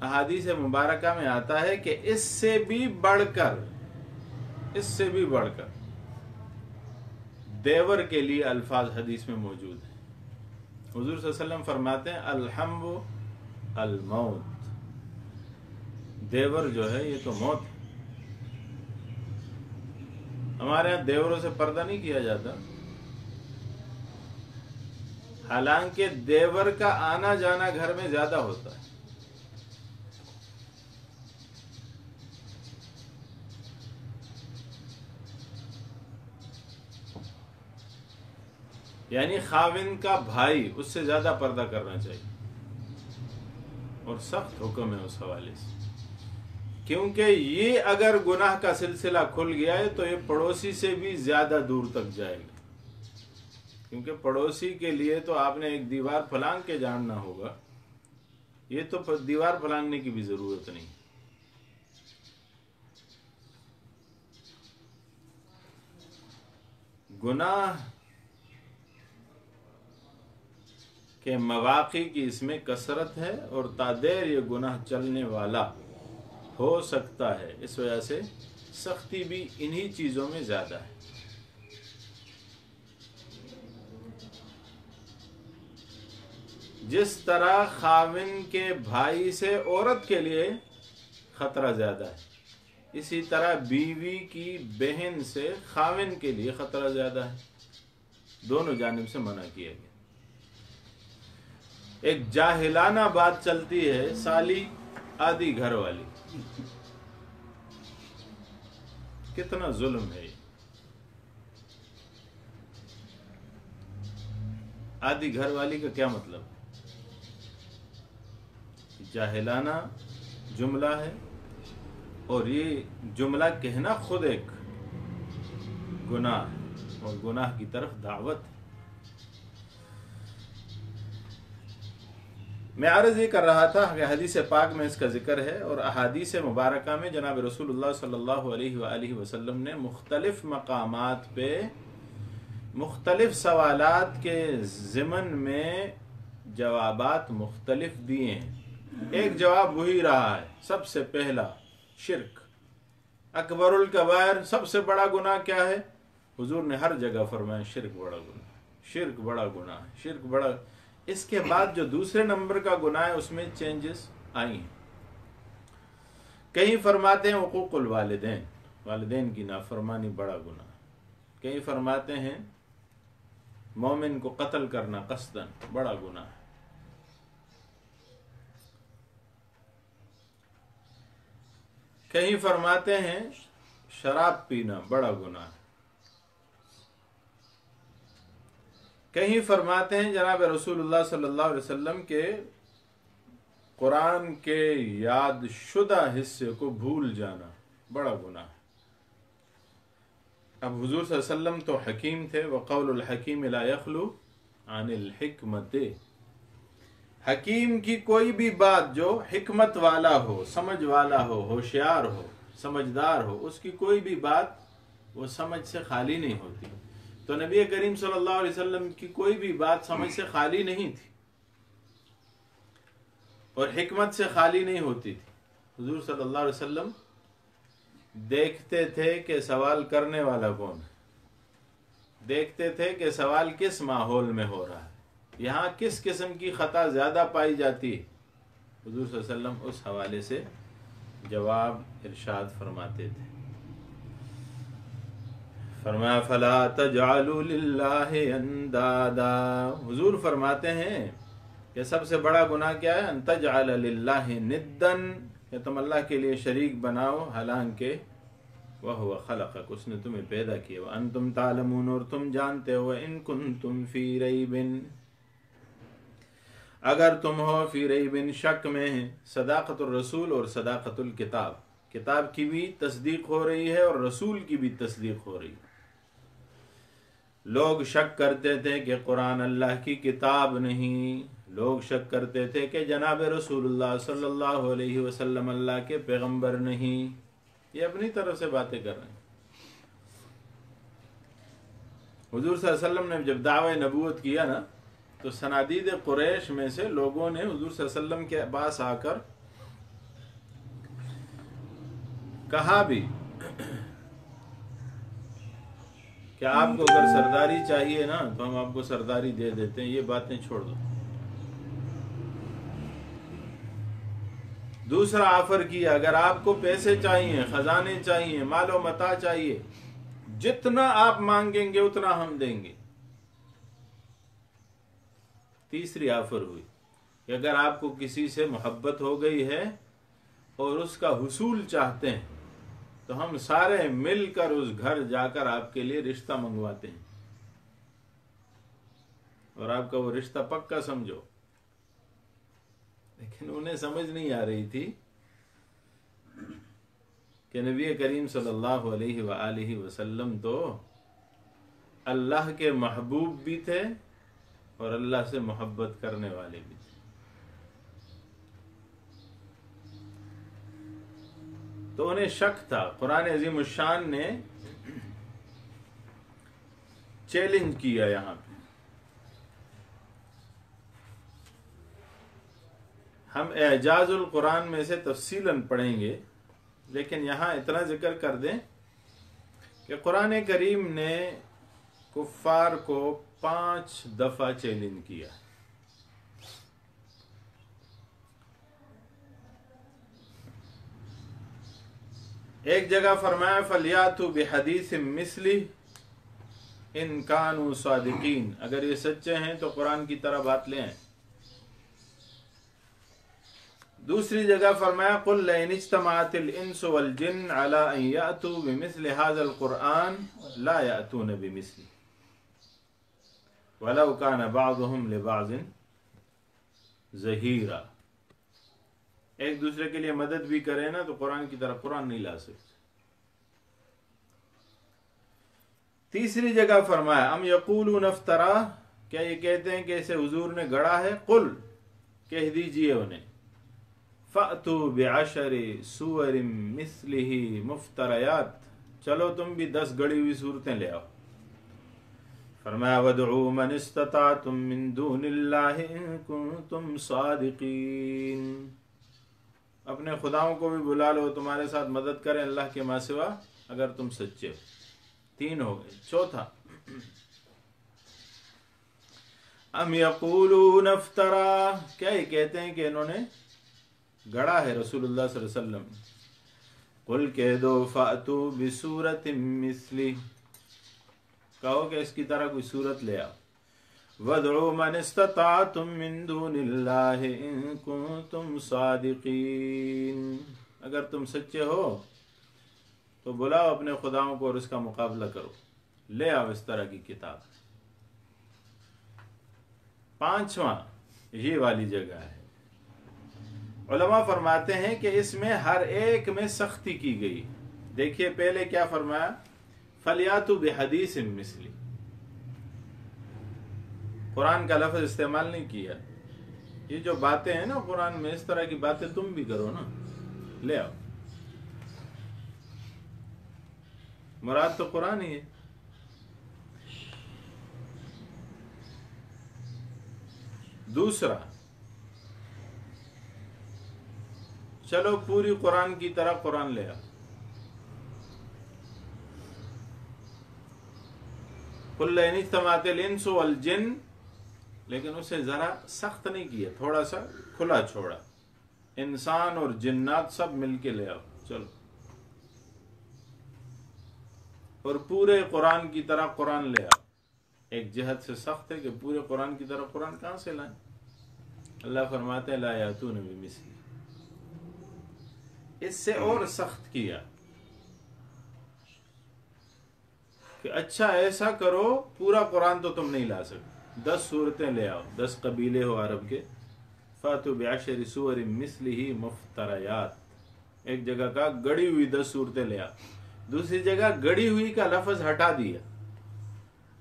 احادیث مبارکہ میں آتا ہے کہ اس سے بھی بڑھ کر دیور کے لیے الفاظ حدیث میں موجود ہیں۔ حضور صلی اللہ علیہ وسلم فرماتے ہیں الحم الموت، دیور جو ہے یہ تو موت ہے۔ ہمارے یہاں دیوروں سے پردہ نہیں کیا جاتا، حالانکہ دیور کا آنا جانا گھر میں زیادہ ہوتا ہے۔ یعنی خاوند کا بھائی اس سے زیادہ پردہ کرنا چاہیے، اور سخت حکم ہے اس حوالے سے، کیونکہ یہ اگر گناہ کا سلسلہ کھل گیا ہے تو یہ پڑوسی سے بھی زیادہ دور تک جائے گا، کیونکہ پڑوسی کے لیے تو آپ نے ایک دیوار پھلانگ کے جاننا ہوگا، یہ تو دیوار پھلانگنے کی بھی ضرورت نہیں۔ گناہ کہ مواقع کی اس میں کثرت ہے اور تادیر یہ گناہ چلنے والا ہو سکتا ہے، اس وجہ سے سختی بھی انہی چیزوں میں زیادہ ہے۔ جس طرح خاوند کے بھائی سے عورت کے لیے خطرہ زیادہ ہے، اسی طرح بیوی کی بہن سے خاوند کے لیے خطرہ زیادہ ہے، دونوں جانب سے منع کیا گیا۔ ایک جاہلانہ بات چلتی ہے، سالی آدھی گھر والی، کتنا ظلم ہے یہ۔ آدھی گھر والی کا کیا مطلب؟ جاہلانہ جملہ ہے، اور یہ جملہ کہنا خود ایک گناہ ہے اور گناہ کی طرف دعوت ہے۔ میں عرض یہ کر رہا تھا کہ حدیث پاک میں اس کا ذکر ہے، اور احادیث مبارکہ میں جناب رسول اللہ صلی اللہ علیہ وآلہ وسلم نے مختلف مقامات پہ مختلف سوالات کے ضمن میں جوابات مختلف دیے ہیں۔ ایک جواب وہی رہا ہے، سب سے پہلا شرک، اکبر الکبائر، سب سے بڑا گناہ کیا ہے؟ حضور نے ہر جگہ فرمایا شرک بڑا گناہ، شرک بڑا گناہ، شرک بڑا۔ اس کے بعد جو دوسرے نمبر کا گناہ ہے اس میں چینجز آئی ہیں۔ کہیں فرماتے ہیں حقوق الوالدین، والدین کی نافرمانی بڑا گناہ، کہیں فرماتے ہیں مومن کو قتل کرنا قصدن بڑا گناہ ہے، کہیں فرماتے ہیں شراب پینا بڑا گناہ ہے، کہیں فرماتے ہیں جناب رسول اللہ صلی اللہ علیہ وسلم کے قرآن کے یاد شدہ حصے کو بھول جانا بڑا گناہ ہے۔ اب حضور صلی اللہ علیہ وسلم تو حکیم تھے، وقول الحکیم لا یخلو عن الحکمت، حکیم کی کوئی بھی بات جو حکمت والا ہو، سمجھ والا ہو، ہوشیار ہو، سمجھدار ہو، اس کی کوئی بھی بات وہ سمجھ سے خالی نہیں ہوتی۔ تو نبی کریم صلی اللہ علیہ وسلم کی کوئی بھی بات سمجھ سے خالی نہیں تھی اور حکمت سے خالی نہیں ہوتی تھی۔ حضور صلی اللہ علیہ وسلم دیکھتے تھے کہ سوال کرنے والا کون ہے، دیکھتے تھے کہ سوال کس ماحول میں ہو رہا ہے، یہاں کس قسم کی خطا زیادہ پائی جاتی ہے۔ حضور صلی اللہ علیہ وسلم اس حوالے سے جواب ارشاد فرماتے تھے۔ فرمایا فلا تجعلوا للہ اندادا، حضور فرماتے ہیں کہ سب سے بڑا گناہ کیا ہے؟ ان تجعل للہ ندن، کہ تم اللہ کے لیے شریک بناؤ حالانکہ وہو خلقک، اس نے تمہیں پیدا کیا، وانتم تعلمون، اور تم جانتے ہو، ان کنتم فی ریب، اگر تم ہو فی ریب شک میں، صداقت الرسول اور صداقت الکتاب، کتاب کی بھی تصدیق ہو رہی ہے اور رسول کی بھی تصدیق ہو رہی ہے۔ لوگ شک کرتے تھے کہ قرآن اللہ کی کتاب نہیں، لوگ شک کرتے تھے کہ جناب رسول اللہ صلی اللہ علیہ وسلم اللہ کے پیغمبر نہیں، یہ اپنی طرف سے باتیں کر رہے ہیں۔ حضور صلی اللہ علیہ وسلم نے جب دعوی نبوت کیا نا، تو صنادید قریش میں سے لوگوں نے حضور صلی اللہ علیہ وسلم کے پاس آ کر کہا بھی کہ آپ کو اگر سرداری چاہیے نا تو ہم آپ کو سرداری دے دیتے ہیں، یہ باتیں چھوڑ دو۔ دوسرا آفر کیا، اگر آپ کو پیسے چاہیے، خزانے چاہیے، مال و متاع چاہیے، جتنا آپ مانگیں گے اتنا ہم دیں گے۔ تیسری آفر ہوئی کہ اگر آپ کو کسی سے محبت ہو گئی ہے اور اس کا حصول چاہتے ہیں تو ہم سارے مل کر اس گھر جا کر آپ کے لیے رشتہ منگواتے ہیں، اور آپ کا وہ رشتہ پکا سمجھو۔ لیکن انہیں سمجھ نہیں آ رہی تھی کہ نبی کریم صلی اللہ علیہ وآلہ وسلم تو اللہ کے محبوب بھی تھے اور اللہ سے محبت کرنے والے بھی تھے۔ تو انہیں شک تھا۔ قرآن عظیم الشان نے چیلنج کیا یہاں پہ۔ ہم اعجاز القرآن میں سے تفصیلاً پڑھیں گے، لیکن یہاں اتنا ذکر کر دیں کہ قرآن کریم نے کفار کو 5 دفعہ چیلنج کیا۔ ایک جگہ فرمایا فَلْيَأْتُوا بِحَدِيثٍ مِثْلِهِ إِن كَانُوا صَادِقِينَ، اگر یہ سچے ہیں تو قرآن کی طرح بات لیں۔ دوسری جگہ فرمایا قُلْ لَئِنِ اجْتَمَعَتِ الْإِنسُ وَالْجِنُّ عَلَىٰ أَن يَأْتُوا بِمِثْلِ هَٰذَا الْقُرْآنِ لَا يَأْتُونَ بِمِثْلِهِ وَلَوْ كَانَ بَعْضُهُمْ لِبَعْضٍ ظَهِيرًا۔ ایک دوسرے کے لیے مدد بھی کرے نا تو قرآن کی طرح قرآن نہیں لا سکتے۔ تیسری جگہ فرمایا ام یقولون افترا، کیا یہ کہتے ہیں کہ اسے حضور نے گڑھا ہے؟ قل، کہہ دیجئے انہیں فَأْتُوا بِعَشَرِ سُوَرٍ مِثْلِهِ مُفْتَرَيَاتٍ، چلو تم بھی 10 گڑھی ہوئی صورتیں لے آؤ۔ فرمایا وَادْعُوا مَنِ اسْتَطَعْتُم مِّن دُونِ اللَّهِ إِن كُنتُمْ صَادِقِينَ، اپنے خداؤں کو بھی بلا لو تمہارے ساتھ مدد کریں اللہ کے ماں سوا اگر تم سچے ہو۔ 3 ہو گئے۔ چوتھا ام یقولون افترا، کیا یہ کہتے ہیں کہ انہوں نے گڑھا ہے رسول اللہ صلی اللہ علیہ وسلم؟ قل کہہ دو فأتوا بسورۃ مثلہ، کہو کہ اس کی طرح کوئی صورت لے آؤ۔ وَادْعُوا مَنِ اسْتَطَعْتُم مِّن دُونِ اللَّهِ إِن كُنتُمْ صَادِقِينَ، اگر تم سچے ہو تو بلاؤ اپنے خداؤں کو اور اس کا مقابلہ کرو، لے آؤ اس طرح کی کتاب۔ 5واں یہ والی جگہ ہے۔ علماء فرماتے ہیں کہ اس میں ہر ایک میں سختی کی گئی۔ دیکھیے پہلے کیا فرمایا، فَلْيَأْتُوا بِحَدِيثٍ مِثْلِهِ، قرآن کا لفظ استعمال نہیں کیا۔ یہ جو باتیں ہیں نا قرآن میں، اس طرح کی باتیں تم بھی کرو نا، لے آؤ۔ مراد تو قرآن ہی ہے۔ دوسرا، چلو پوری قرآن کی طرح قرآن لے آؤ۔ قُلْ لَئِنِ اجْتَمَعَتِ الْإِنسُ وَالْجِنُّ، لیکن اسے ذرا سخت نہیں کیا، تھوڑا سا کھلا چھوڑا، انسان اور جنات سب مل کے لے آؤ، چلو۔ اور پورے قرآن کی طرح قرآن لے آؤ۔ ایک جہت سے سخت ہے کہ پورے قرآن کی طرح قرآن کہاں سے لائیں؟ اللہ فرماتے ہیں لا یاتون بمثلہ، اس سے اور سخت کیا کہ اچھا ایسا کرو، پورا قرآن تو تم نہیں لا سکتے، 10 صورتیں لے آؤ، 10 قبیلے ہو عرب کے، فاتوا بعشر سور مثلہ مفتریات، ایک جگہ کا گڑی ہوئی 10 صورتیں لے آؤ، دوسری جگہ گڑی ہوئی کا لفظ ہٹا دیا،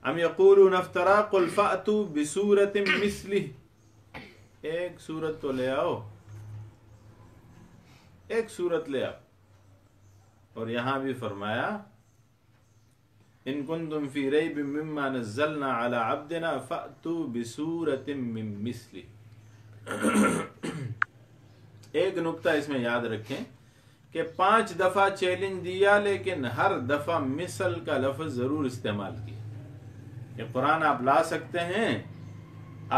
ام یقولون افترا قل فاتوا بسورۃ مثلہ، ایک صورت تو لے آؤ، ایک صورت لے آؤ۔ اور یہاں بھی فرمایا ان کنتم فی ریب مما نزلنا علی عبدنا فاتوا بسورۃ من مثلہ۔ ایک نقطہ اس میں یاد رکھیں کہ 5 دفعہ چیلنج دیا، لیکن ہر دفعہ مثل کا لفظ ضرور استعمال کیا کہ قرآن آپ لا سکتے ہیں،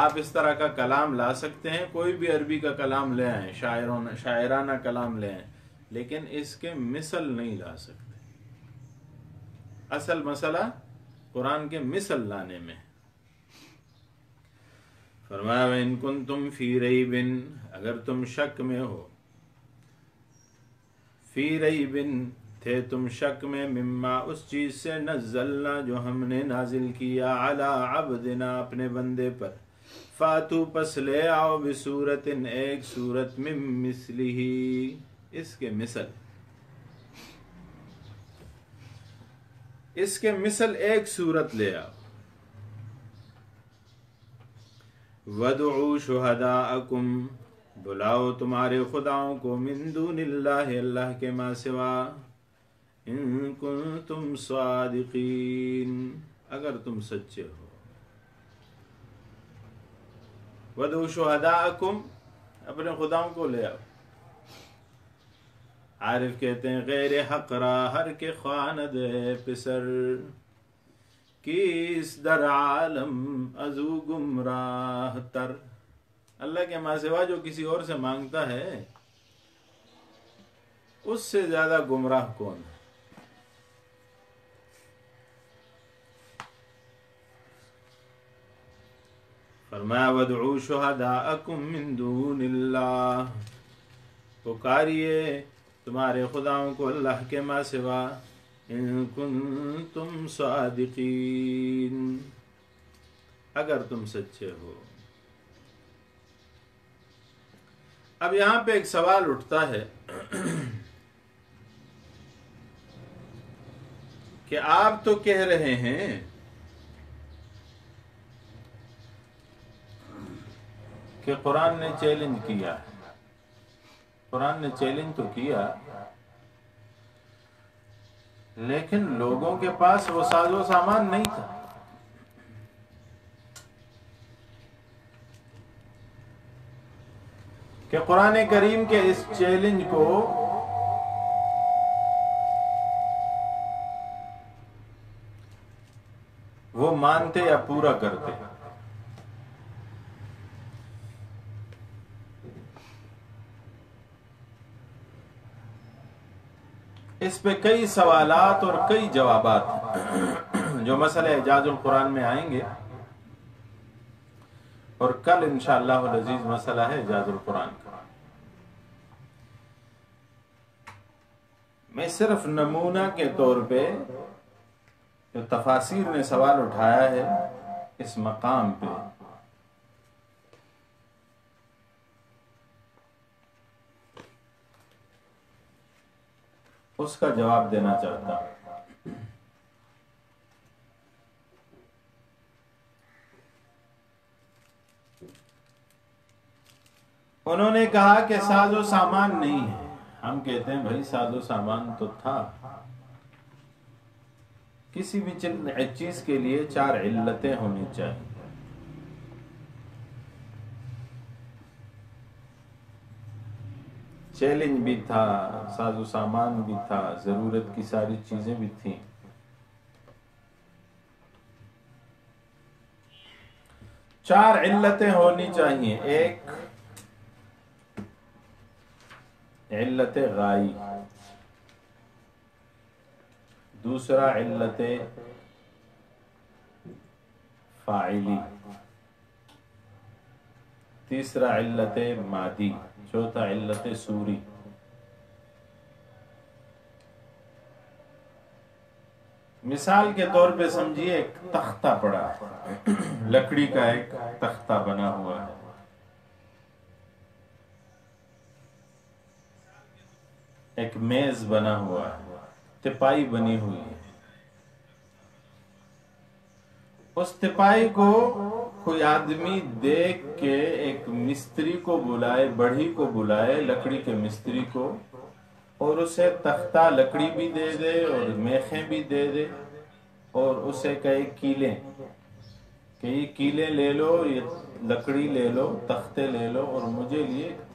آپ اس طرح کا کلام لا سکتے ہیں، کوئی بھی عربی کا کلام لے آئیں، شاعرانہ کلام لے آئیں، لیکن اس کے مثل نہیں لا سکتے۔ اصل مسئلہ قرآن کے مثل لانے میں۔ فرمایا وَإِن كُنتُمْ فِي رَيْبٍ، اگر تم شک میں ہو، فی ریبن تھے تم شک میں، مما اس چیز سے، نزلنا جو ہم نے نازل کیا، علی عبدنا اپنے بندے پر، فاتو پس لے آؤ، بسورت ایک سورت، من مثلہ اس کے مثل، اس کے مثل ایک سورت لے آؤ، وَادْعُوا شُهَدَاءَكُمْ بلاؤ تمہارے خداؤں کو، من دون اللہ اللہ کے ما سوا، ان کنتم صادقین اگر تم سچے ہو، وَادْعُوا شُهَدَاءَكُمْ اپنے خداؤں کو لے آؤ۔ عارف کہتے ہیں غیر حق را ہر کے خواند پسر، کیس در عالم ازو گمراہ تر، اللہ کے ماں سوا جو کسی اور سے مانگتا ہے اس سے زیادہ گمراہ کون ہے؟ فرمایا وَادْعُوا شُهَدَاءَكُمْ مِن دُونِ اللَّهِ، پکاریے تمہارے خداؤں کو اللہ کے ماں سوا، ان کنتم صادقین اگر تم سچے ہو۔ اب یہاں پہ ایک سوال اٹھتا ہے کہ آپ تو کہہ رہے ہیں کہ قرآن نے چیلنج کیا، قرآن نے چیلنج تو کیا، لیکن لوگوں کے پاس وہ ساز و سامان نہیں تھا۔ کہ قرآن کریم کے اس چیلنج کو وہ مانتے یا پورا کرتے۔ اس پہ کئی سوالات اور کئی جوابات جو مسئلہ اعجاز القرآن میں آئیں گے، اور کل انشاءاللہ العزیز مسئلہ ہے اعجاز القرآن کا۔ میں صرف نمونہ کے طور پہ جو تفاسیر نے سوال اٹھایا ہے اس مقام پہ، اس کا جواب دینا چاہتا ہوں۔ انہوں نے کہا کہ ساز و سامان نہیں ہے۔ ہم کہتے ہیں بھائی ساز و سامان تو تھا، کسی بھی چیز کے لیے 4 علتیں ہونی چاہیے۔ چیلنج بھی تھا، ساز و سامان بھی تھا، ضرورت کی ساری چیزیں بھی تھیں۔ 4 علتیں ہونی چاہیے۔ ایک علت غائی، دوسرا علت فاعلی، تیسرا علت مادی، چوتھا علت سوری۔ مثال کے طور پہ سمجھیے ایک تختہ پڑا ہے، لکڑی کا ایک تختہ بنا ہوا ہے، ایک میز بنا ہوا ہے، تپائی بنی ہوئی ہے۔ اس تپائی کو کوئی آدمی دیکھ کے ایک مستری کو بلائے، بڑھئی کو بلائے، لکڑی کے مستری کو، اور اسے تختہ لکڑی بھی دے دے اور میخیں بھی دے دے، اور اسے کہے کیلیں کہ یہ کیلیں لے لو، یہ لکڑی لے لو، تختے لے لو، اور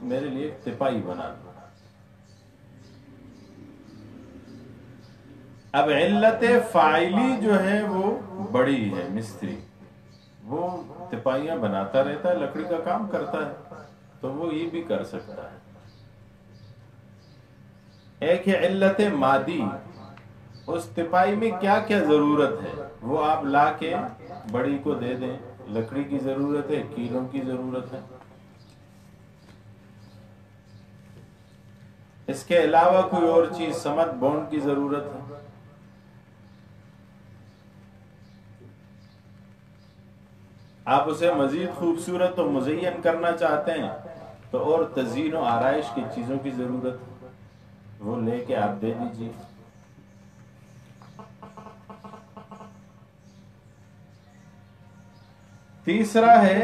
میرے لیے ایک تپائی بنا دو۔ اب علت فاعلی جو ہے وہ بڑی ہے، مستری وہ تپائیاں بناتا رہتا ہے، لکڑی کا کام کرتا ہے، تو وہ یہ بھی کر سکتا ہے۔ ایک ہے علت مادی، اس تپائی میں کیا کیا ضرورت ہے وہ آپ لا کے بڑی کو دے دیں، لکڑی کی ضرورت ہے، کیلوں کی ضرورت ہے، اس کے علاوہ کوئی اور چیز سمت بونڈ کی ضرورت ہے، آپ اسے مزید خوبصورت و مزین کرنا چاہتے ہیں تو اور تزئین و آرائش کی چیزوں کی ضرورت ہے، وہ لے کے آپ دے دیجیے۔ تیسرا ہے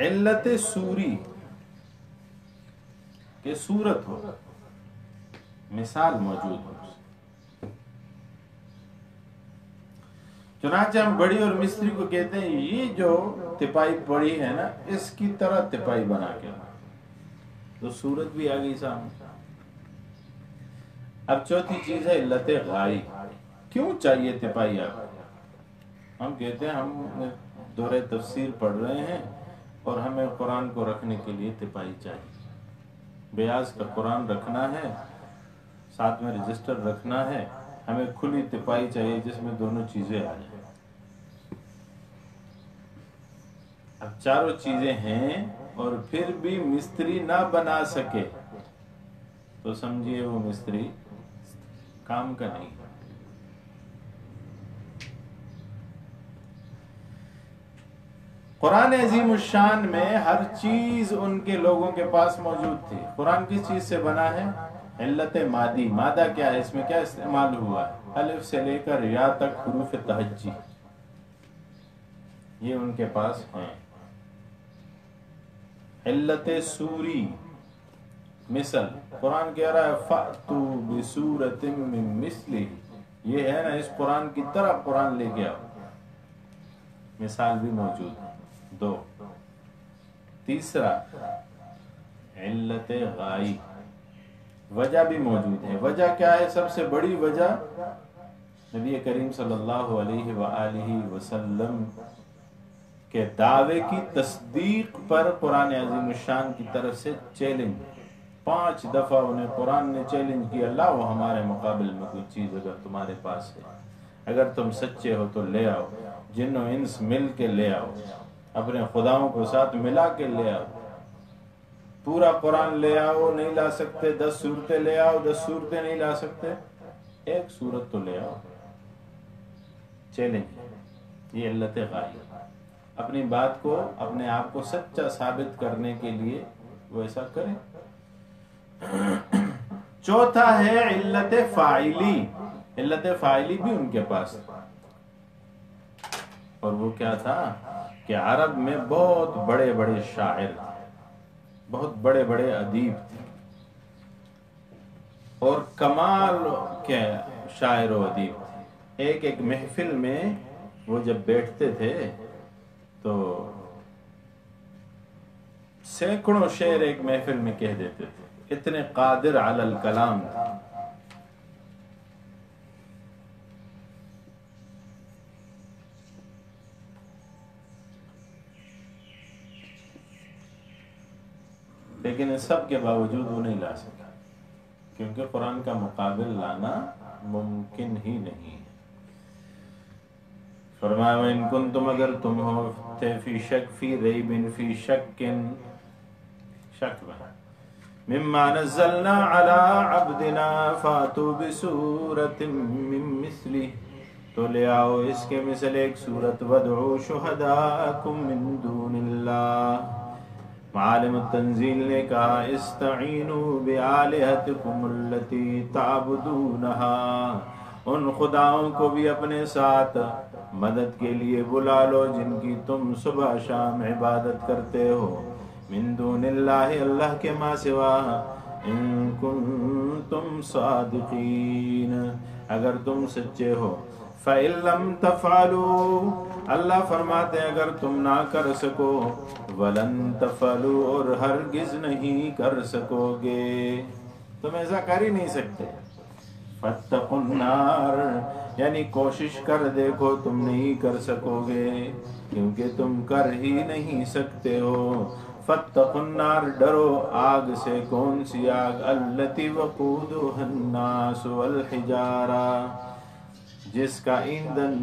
علت سوری، کہ صورت ہو، مثال موجود ہو۔ چنانچہ ہم بڑی اور مستری کو کہتے ہیں یہ جو تپائی پڑی ہے نا، اس کی طرح تپائی بنا کے، تو صورت بھی آ گئی سامنے۔ اب چوتھی چیز ہے علت غائی، کیوں چاہیے تپائی آپ کو؟ ہم کہتے ہیں ہم دورہ تفسیر پڑھ رہے ہیں اور ہمیں قرآن کو رکھنے کے لیے تپائی چاہیے، بیاض کا قرآن رکھنا ہے، ساتھ میں رجسٹر رکھنا ہے، ہمیں کھلی تپائی چاہیے جس میں دونوں چیزیں آ جائیں۔ اب چاروں چیزیں ہیں اور پھر بھی مستری نہ بنا سکے تو سمجھیے وہ مستری کام کا نہیں۔ قرآن عظیم الشان میں ہر چیز ان کے لوگوں کے پاس موجود تھی۔ قرآن کس چیز سے بنا ہے؟ علت مادی۔ مادہ کیا ہے؟ اس میں کیا استعمال ہوا ہے؟ الف سے لے کر یا تک حروف تہجی، یہ ان کے پاس ہیں۔ علت سوری، مثل قرآن کہہ رہا ہے فَأْتُوا بِسُورَةٍ مِّن مِثْلِهِ، یہ ہے نا اس قرآن کی طرح قرآن لے کے آؤ، مثال بھی موجود ہے۔ دو، تیسرا علت غائی، وجہ بھی موجود ہے۔ وجہ کیا ہے؟ سب سے بڑی وجہ نبی کریم صلی اللہ علیہ وآلہ وسلم کے دعوے کی تصدیق پر قرآن عظیم الشان کی طرف سے چیلنج، 5 دفعہ انہیں قرآن نے چیلنج کیا، اللہ وہ ہمارے مقابل میں کوئی چیز اگر تمہارے پاس ہے، اگر تم سچے ہو تو لے آؤ، جن و انس مل کے لے آؤ، اپنے خداؤں کو ساتھ ملا کے لے آؤ، پورا قرآن لے آؤ، نہیں لا سکتے 10 صورتیں لے آؤ، 10 صورتیں نہیں لا سکتے، ایک صورت تو لے آؤ، چیلنج۔ یہ علت غائی، اپنی بات کو، اپنے آپ کو سچا ثابت کرنے کے لیے وہ ایسا کریں۔ چوتھا ہے علت فاعلی، علت فاعلی بھی ان کے پاس، اور وہ کیا تھا کہ عرب میں بہت بڑے بڑے شاعر تھے، بہت بڑے بڑے ادیب تھے، اور کمال کے شاعر و ادیب تھے۔ ایک ایک محفل میں وہ جب بیٹھتے تھے تو سینکڑوں شعر ایک محفل میں کہہ دیتے تھے، اتنے قادر علی الکلام تھے۔ لیکن اس سب کے باوجود وہ نہیں لا سکا، کیونکہ قرآن کا مقابل لانا ممکن ہی نہیں ہے۔ فرمایا وَإِن كُنتُمْ، اگر تم ہوتے فی شک، فی ریب، فی شک، شک میں، مما نزلنا على عبدنا فاتوا بسورة من مثله، تو لے آؤ اس کے مثل ایک سورت، وادعوا شہداءکم من دون اللہ۔ معالم التنزیل نے کہا استعینوا بآلہتکم التی تعبدونہا، ان خداؤں کو بھی اپنے ساتھ مدد کے لیے بلا لو جن کی تم صبح شام عبادت کرتے ہو، من دون اللہ، اللہ کے ما سوا، ان کنتم صادقین، اگر تم سچے ہو۔ فَإِن لَّمْ تَفْعَلُوا، اللہ فرماتے ہیں اگر تم نہ کر سکو، وَلَن تَفْعَلُوا، اور ہرگز نہیں کر سکو گے، تم ایسا کر ہی نہیں سکتے۔ فَاتَّقُوا النَّارَ، یعنی کوشش کر دیکھو تم نہیں کر سکو گے، کیونکہ تم کر ہی نہیں سکتے ہو۔ فَاتَّقُوا النَّارَ، ڈرو آگ سے، کون سی آگ؟ الَّتِي وَقُودُهَا النَّاسُ وَالْحِجَارَةُ، جس کا ایندھن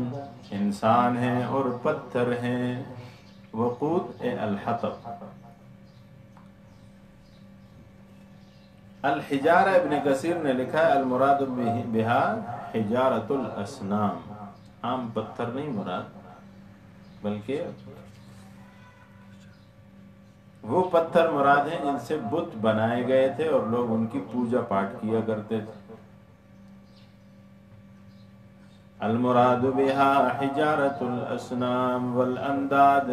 انسان ہیں اور پتھر ہیں۔ وقود الحطب، الحجارہ ابن کثیر نے لکھا ہے المراد بہا حجارۃ الاسنام، عام پتھر نہیں مراد، بلکہ وہ پتھر مراد ہیں جن سے بت بنائے گئے تھے اور لوگ ان کی پوجا پاٹ کیا کرتے تھے۔ المراد بها حجارۃ الاسنام والانداد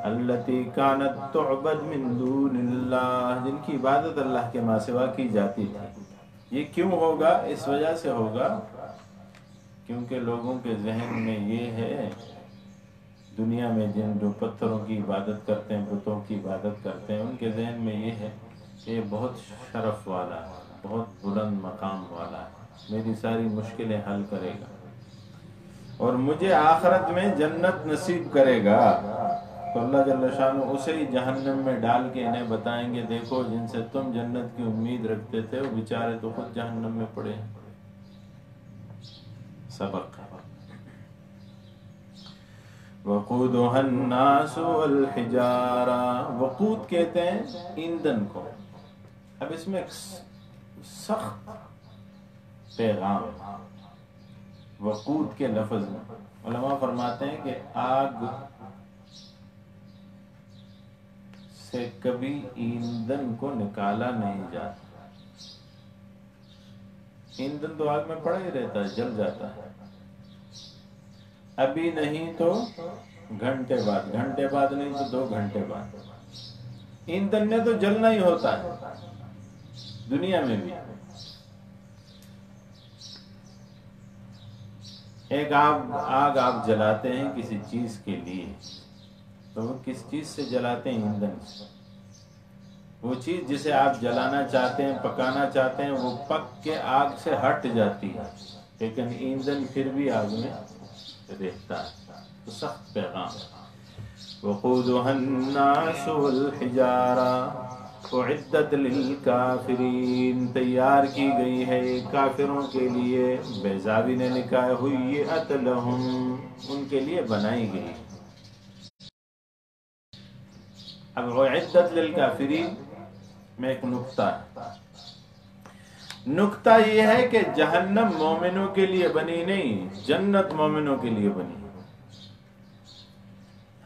التي كانت تعبد من دون اللہ، جن کی عبادت اللہ کے ما سوا کی جاتی تھی۔ یہ کیوں ہوگا؟ اس وجہ سے ہوگا کیونکہ لوگوں کے ذہن میں یہ ہے، دنیا میں جن جو پتھروں کی عبادت کرتے ہیں، بتوں کی عبادت کرتے ہیں، ان کے ذہن میں یہ ہے کہ یہ بہت شرف والا ہے، بہت بلند مقام والا ہے، میری ساری مشکلیں حل کرے گا اور مجھے آخرت میں جنت نصیب کرے گا۔ تو اللہ جل شانہ اسے ہی جہنم میں ڈال کے انہیں بتائیں گے دیکھو جن سے تم جنت کی امید رکھتے تھے وہ بیچارے تو خود جہنم میں پڑے ہیں۔ سبق وقودها الناس والحجارہ، وقود کہتے ہیں ایندھن کو۔ اب اس میں ایک سخت پیغام وقود کے لفظ میں، علماء فرماتے ہیں کہ آگ سے کبھی ایندھن کو نکالا نہیں جاتا، ایندھن تو آگ میں پڑا ہی رہتا ہے، جل جاتا ہے، ابھی نہیں تو گھنٹے بعد، گھنٹے بعد نہیں تو 2 گھنٹے بعد، ایندھن نے تو جلنا ہی ہوتا ہے دنیا میں بھی۔ ایک آگ آپ جلاتے ہیں کسی چیز کے لیے، تو وہ کس چیز سے جلاتے ہیں؟ ایندھن سے۔ وہ چیز جسے آپ جلانا چاہتے ہیں، پکانا چاہتے ہیں، وہ پک کے آگ سے ہٹ جاتی ہے، لیکن ایندھن پھر بھی آگ میں رہتا ہے۔ تو سخت پیغام، وقودها الناس والحجارہ اعدت للکافرین، تیار کی گئی ہے کافروں کے لیے۔ بیضاوی نے لکھا ہے حیئت لہم، ان کے لیے بنائی گئی۔ اب اعدت للکافرین میں ایک نکتہ ہے، نکتہ یہ ہے کہ جہنم مومنوں کے لیے بنی نہیں، جنت مومنوں کے لیے بنی۔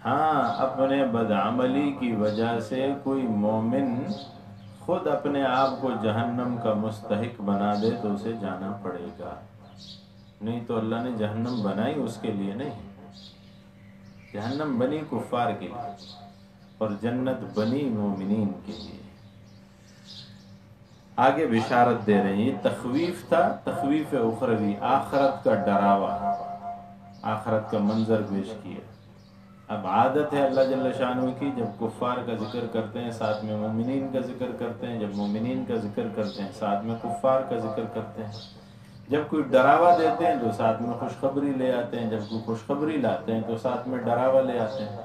ہاں، اپنے بدعملی کی وجہ سے کوئی مومن خود اپنے آپ کو جہنم کا مستحق بنا دے تو اسے جانا پڑے گا، نہیں تو اللہ نے جہنم بنائی اس کے لیے نہیں، جہنم بنی کفار کے لیے اور جنت بنی مومنین کے لیے۔ آگے بشارت دے رہے ہیں، یہ تخویف تھا، تخویف اخروی، آخرت کا ڈراوا، آخرت کا منظر پیش کیا۔ اب عادت ہے اللہ جل شانہ کی، جب کفار کا ذکر کرتے ہیں ساتھ میں مومنین کا ذکر کرتے ہیں، جب مومنین کا ذکر کرتے ہیں ساتھ میں کفار کا ذکر کرتے ہیں، جب کوئی ڈراوا دیتے ہیں تو ساتھ میں خوشخبری لے آتے ہیں، جب کوئی خوشخبری لاتے ہیں تو ساتھ میں ڈراوا لے آتے ہیں،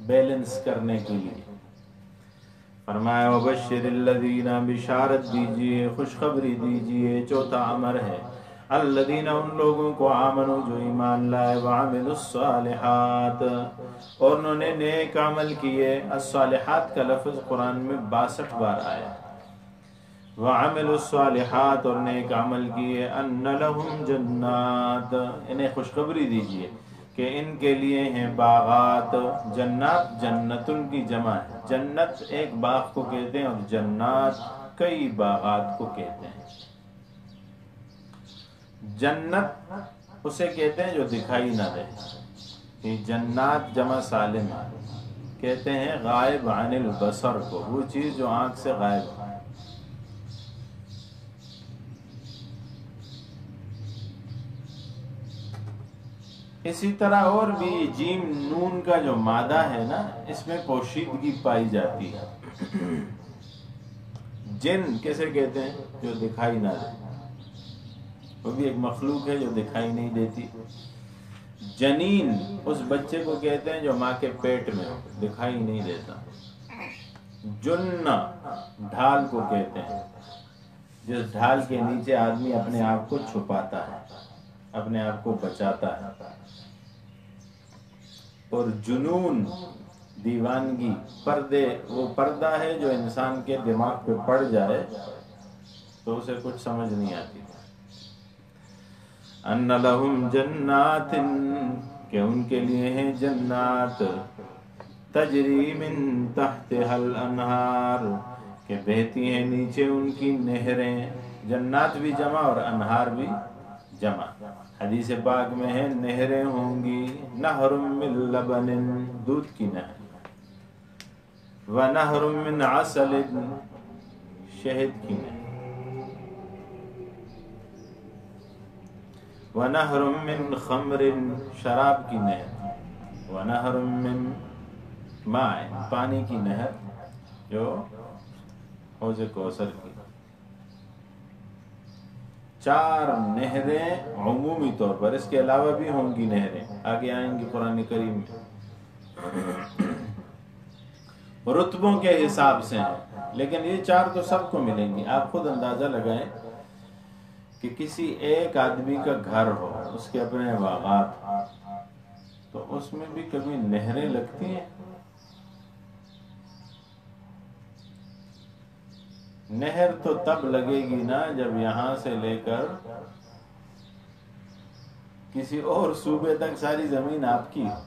بیلنس کرنے کے لیے۔ فرمایا وبشر الذین، بشارت دیجئے، خوشخبری دیجئے، چوتھا امر ہے، الذین، ان لوگوں کو، آمنوا، جو ایمان لائے، وعملوا الصالحات، اور انہوں نے نیک عمل کیے۔ الصالحات کا لفظ قرآن میں 62 بار آیا ہے۔ وعملوا الصالحات، اور نیک عمل کیے، ان لہم جنات، انہیں خوشخبری دیجئے کہ ان کے لیے ہیں باغات۔ جنات جنتن کی جمع ہے، جنت ایک باغ کو کہتے ہیں اور جنات کئی باغات کو کہتے ہیں۔ جنت اسے کہتے ہیں جو دکھائی نہ دے، یہ جنات جمع سالم ہے، کہتے ہیں غائب عن البصر کو، وہ چیز جو آنکھ سے غائب ہے۔ اسی طرح اور بھی جیم نون کا جو مادہ ہے نا، اس میں پوشیدگی پائی جاتی ہے۔ جن کیسے کہتے ہیں؟ جو دکھائی نہ دے، وہ بھی ایک مخلوق ہے جو دکھائی نہیں دیتی۔ جنین اس بچے کو کہتے ہیں جو ماں کے پیٹ میں ہو، دکھائی نہیں دیتا۔ جنہ ڈھال کو کہتے ہیں، جس ڈھال کے نیچے آدمی اپنے آپ کو چھپاتا ہے، اپنے آپ کو بچاتا ہے۔ اور جنون دیوانگی، پردے، وہ پردہ ہے جو انسان کے دماغ پہ پڑ جائے تو اسے کچھ سمجھ نہیں آتی۔ ان لہم جنات، کہ ان کے لیے ہیں جنات، تجری من تحتها الانہار، کہ بہتی ہیں نیچے ان کی نہریں۔ جنات بھی جمع اور انہار بھی جمع۔ حدیث پاک میں ہے نہریں ہوں گی، نہر من لبن، دودھ کی نہر، ونہر من عسل، شہد کی نہر، ونہر من خمر، شراب کی نہر، ونہر من ماء، پانی کی نہر جو حوض کوثر کی۔ 4 نہریں عمومی طور پر، اس کے علاوہ بھی ہوں گی نہریں، آگے آئیں گی قرآن کریم میں، رتبوں کے حساب سے ہیں، لیکن یہ 4 تو سب کو ملیں گی۔ آپ خود اندازہ لگائیں کہ کسی ایک آدمی کا گھر ہو، اس کے اپنے باغات، تو اس میں بھی کبھی نہریں لگتی ہیں؟ نہر تو تب لگے گی نا جب یہاں سے لے کر کسی اور صوبے تک ساری زمین آپ کی ہو،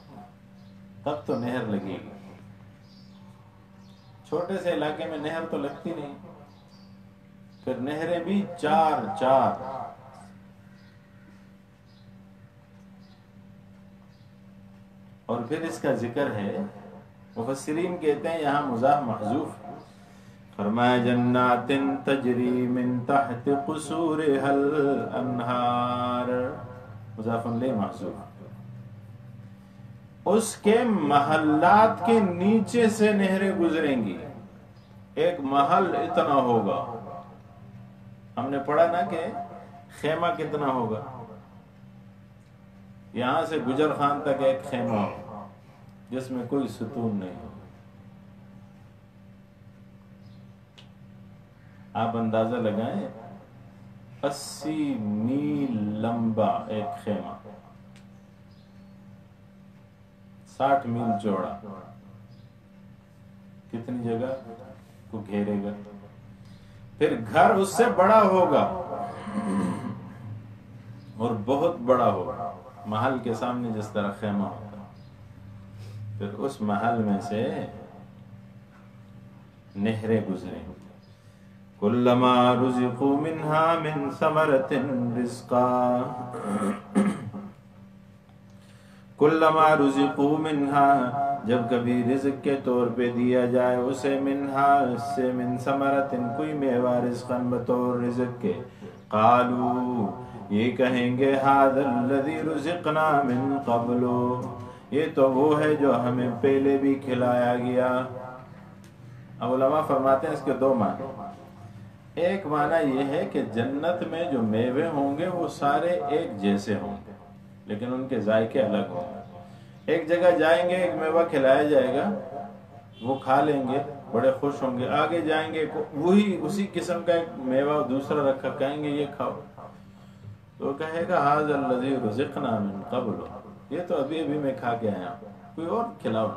تب تو نہر لگے گی۔ چھوٹے سے علاقے میں نہر تو لگتی نہیں۔ پھر نہریں بھی 4 اور پھر اس کا ذکر ہے، مفسرین کہتے ہیں یہاں مضاف محذوف، فرمایا جنات تجری من تحت قصورها الانہار، مضاف الیہ محذوف، اس کے محلات کے نیچے سے نہریں گزریں گی۔ ایک محل اتنا ہوگا، ہم نے پڑھا نا کہ خیمہ کتنا ہوگا، یہاں سے گجر خان تک ایک خیمہ ہو جس میں کوئی ستون نہیں ہو۔ آپ اندازہ لگائیں، 80 میل لمبا ایک خیمہ، 60 میل چوڑا، کتنی جگہ کو گھیرے گا؟ پھر گھر اس سے بڑا ہوگا اور بہت بڑا ہوگا، محل کے سامنے جس طرح خیمہ ہوتا ہے، پھر اس محل میں سے نہریں گزریں۔ کلما رزقوا منها من ثمرۃ رزقا، کلما رزقوا منها، جب کبھی رزق کے طور پہ دیا جائے اسے، منہا، اس سے، من ثمرۃ، کوئی میوہ، رزقاً، بطور رزق کے، قالوا، یہ کہیں گے، ھذا الذی رزقنا من قبل، یہ تو وہ ہے جو ہمیں پہلے بھی کھلایا گیا۔ اب علماء فرماتے ہیں اس کے 2 معنی۔ ایک معنی یہ ہے کہ جنت میں جو میوے ہوں گے وہ سارے ایک جیسے ہوں گے، لیکن ان کے ذائقے الگ ہوں گے۔ ایک جگہ جائیں گے، ایک میوہ کھلایا جائے گا، وہ کھا لیں گے، بڑے خوش ہوں گے. آگے جائیں گے وہی اسی قسم کا ایک میوہ دوسرا رکھا, کہیں گے یہ کھاؤ, تو کہے گا ھذا الذی رزقنا من قبل, یہ تو ابھی ابھی میں کھا کے آیا ہوں, کوئی اور کھلاؤ.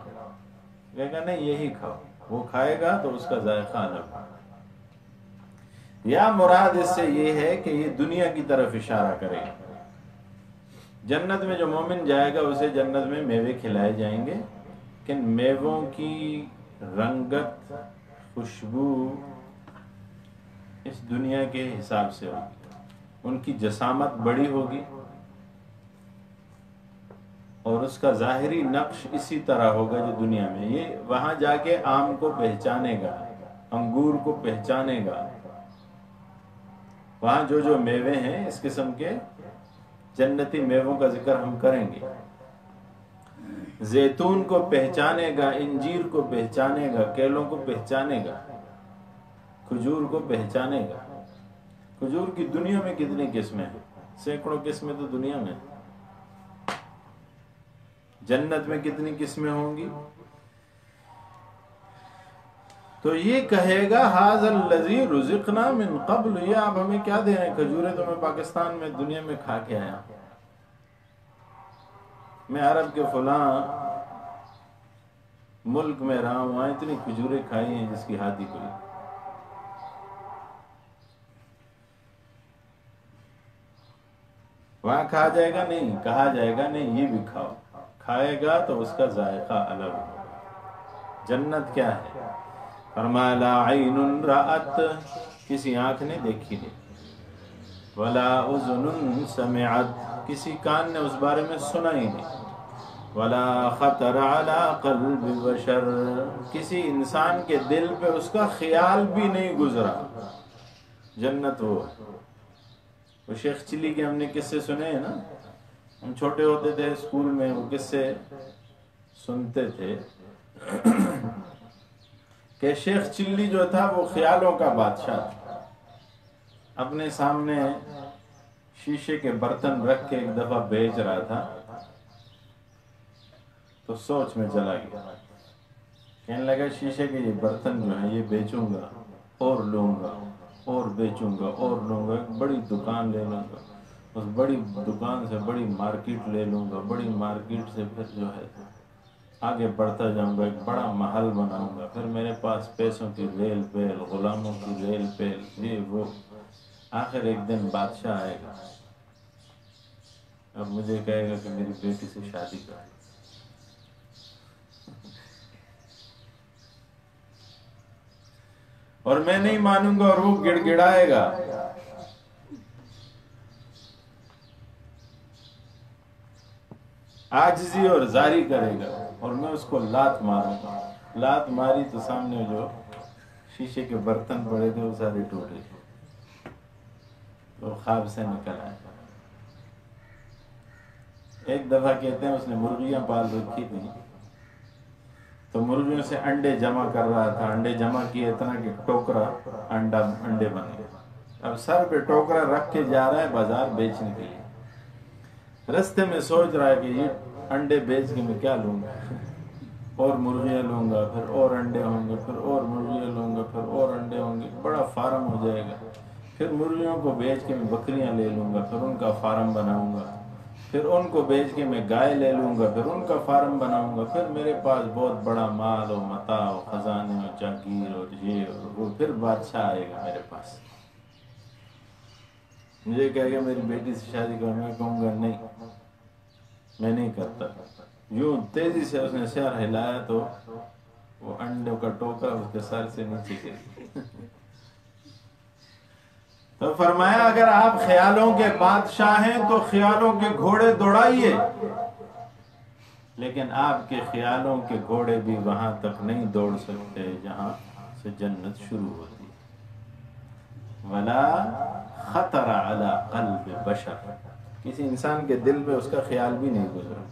کہے گا نہیں یہی کھاؤ, وہ کھائے گا تو اس کا ذائقہ الگ. یا مراد اس سے یہ ہے کہ یہ دنیا کی طرف اشارہ کرے گا. جنت میں جو مومن جائے گا اسے جنت میں میوے کھلائے جائیں گے, لیکن میووں کی رنگت, خوشبو اس دنیا کے حساب سے ہوگی, ان کی جسامت بڑی ہوگی اور اس کا ظاہری نقش اسی طرح ہوگا جو دنیا میں. یہ وہاں جا کے آم کو پہچانے گا, انگور کو پہچانے گا, وہاں جو جو میوے ہیں اس قسم کے جنتی میووں کا ذکر ہم کریں گے. زیتون کو پہچانے گا, انجیر کو پہچانے گا, کیلوں کو پہچانے گا, کھجور کو پہچانے گا. کھجور کی دنیا میں کتنی قسمیں ہیں, سینکڑوں قسمیں تو دنیا میں. جنت میں کتنی قسمیں ہوں گی. تو یہ کہے گا ھذا الذی رزقنا من قبل, یہ آپ ہمیں کیا دے رہے ہیں, کھجوریں تو میں پاکستان میں دنیا میں کھا کے آیا, میں عرب کے فلاں ملک میں رہا ہوں, وہاں اتنی کھجوریں کھائی ہیں جس کی حد ہی کوئی. وہاں کھا جائے گا نہیں, کہا جائے گا نہیں یہ بھی کھاؤ, کھائے گا تو اس کا ذائقہ الگ ہوگا. جنت کیا ہے, فرمایا لا عین رأت, کسی آنکھ نے دیکھی نہیں, ولا اذن سمعت, کسی کان نے اس بارے میں سنا ہی نہیں, ولا خطر علی قلب بشر, کسی انسان کے دل پہ اس کا خیال بھی نہیں گزرا. جنت وہ شیخ چلی کے ہم نے قصے سنے ہیں نا, ہم چھوٹے ہوتے تھے اسکول میں وہ قصے سنتے تھے کہ شیخ چلی جو تھا وہ خیالوں کا بادشاہ تھا. اپنے سامنے شیشے کے برتن رکھ کے ایک دفعہ بیچ رہا تھا تو سوچ میں چلا گیا, کہنے لگا شیشے کے یہ برتن جو ہیں یہ بیچوں گا اور لوں گا اور بیچوں گا اور لوں گا, ایک بڑی دکان لے لوں گا, اس بڑی دکان سے بڑی مارکیٹ لے لوں گا, بڑی مارکیٹ سے پھر جو ہے آگے بڑھتا جاؤں گا, ایک بڑا محل بناؤں گا, پھر میرے پاس پیسوں کی ریل پیل, غلاموں کی ریل پیل, یہ وہ. آخر ایک دن بادشاہ آئے گا اور مجھے کہے گا کہ میری بیٹی سے شادی کر, اور میں نہیں مانوں گا, اور وہ گڑ گڑائے گا. عاجزی اور زاری کرے گا, اور میں اس کو لات ماروں گا. لات ماری تو سامنے جو شیشے کے برتن پڑے تھے وہ سارے ٹوٹے, تو خواب سے نکل آئے. ایک دفعہ کہتے ہیں اس نے مرغیاں پال رکھی تھیں, تو مرغیوں سے انڈے جمع کر رہا تھا, انڈے جمع کیے اتنا کہ ٹوکرا انڈے بن گئے. اب سر پہ ٹوکرا رکھ کے جا رہا ہے بازار بیچنے کے لیے, رستے میں سوچ رہا ہے کہ یہ انڈے بیچ کے میں کیا لوں گا, اور مرغیاں لوں گا, پھر اور انڈے ہوں گے, پھر اور مرغیاں لوں گا, پھر اور انڈے ہوں گے, بڑا فارم ہو جائے گا. پھر مرغیوں کو بیچ کے میں بکریاں لے لوں گا, پھر ان کا فارم بناؤں گا, پھر ان کو بیچ کے میں گائے لے لوں گا, پھر ان کا فارم بناؤں گا, پھر میرے پاس بہت بڑا مال و متاع و خزانے و جاگیر اور یہ اور وہ, پھر بادشاہ آئے گا میرے پاس, مجھے کہے گا میری بیٹی سے شادی کرو, میں کہوں گا نہیں میں نہیں کرتا. یوں تیزی سے اس نے سر ہلایا تو وہ انڈوں کا ٹوکرا اس کے سر سے نیچے گر. تو فرمایا اگر آپ خیالوں کے بادشاہ ہیں تو خیالوں کے گھوڑے دوڑائیے, لیکن آپ کے خیالوں کے گھوڑے بھی وہاں تک نہیں دوڑ سکتے جہاں سے جنت شروع ہوتی. ولا خطر علی قلب بشر, کسی انسان کے دل میں اس کا خیال بھی نہیں گزرا.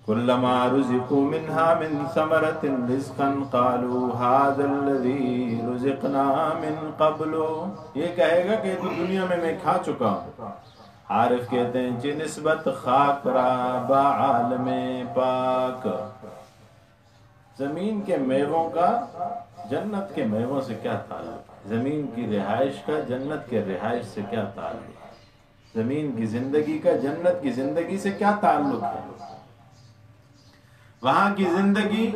کلما رزقوا منها من ثمرة رزقا قالوا هذا الذي رزقنا من قبل, یہ کہے گا کہ تو دنیا میں کھا چکا ہوں. عارف کہتے ہیں جی نسبت خاک را با عالم پاک, زمین کے میووں کا جنت کے میووں سے کیا تعلق؟ زمین کی رہائش کا جنت کے رہائش سے کیا تعلق؟ زمین کی زندگی کا جنت کی زندگی سے کیا تعلق ہے؟ وہاں کی زندگی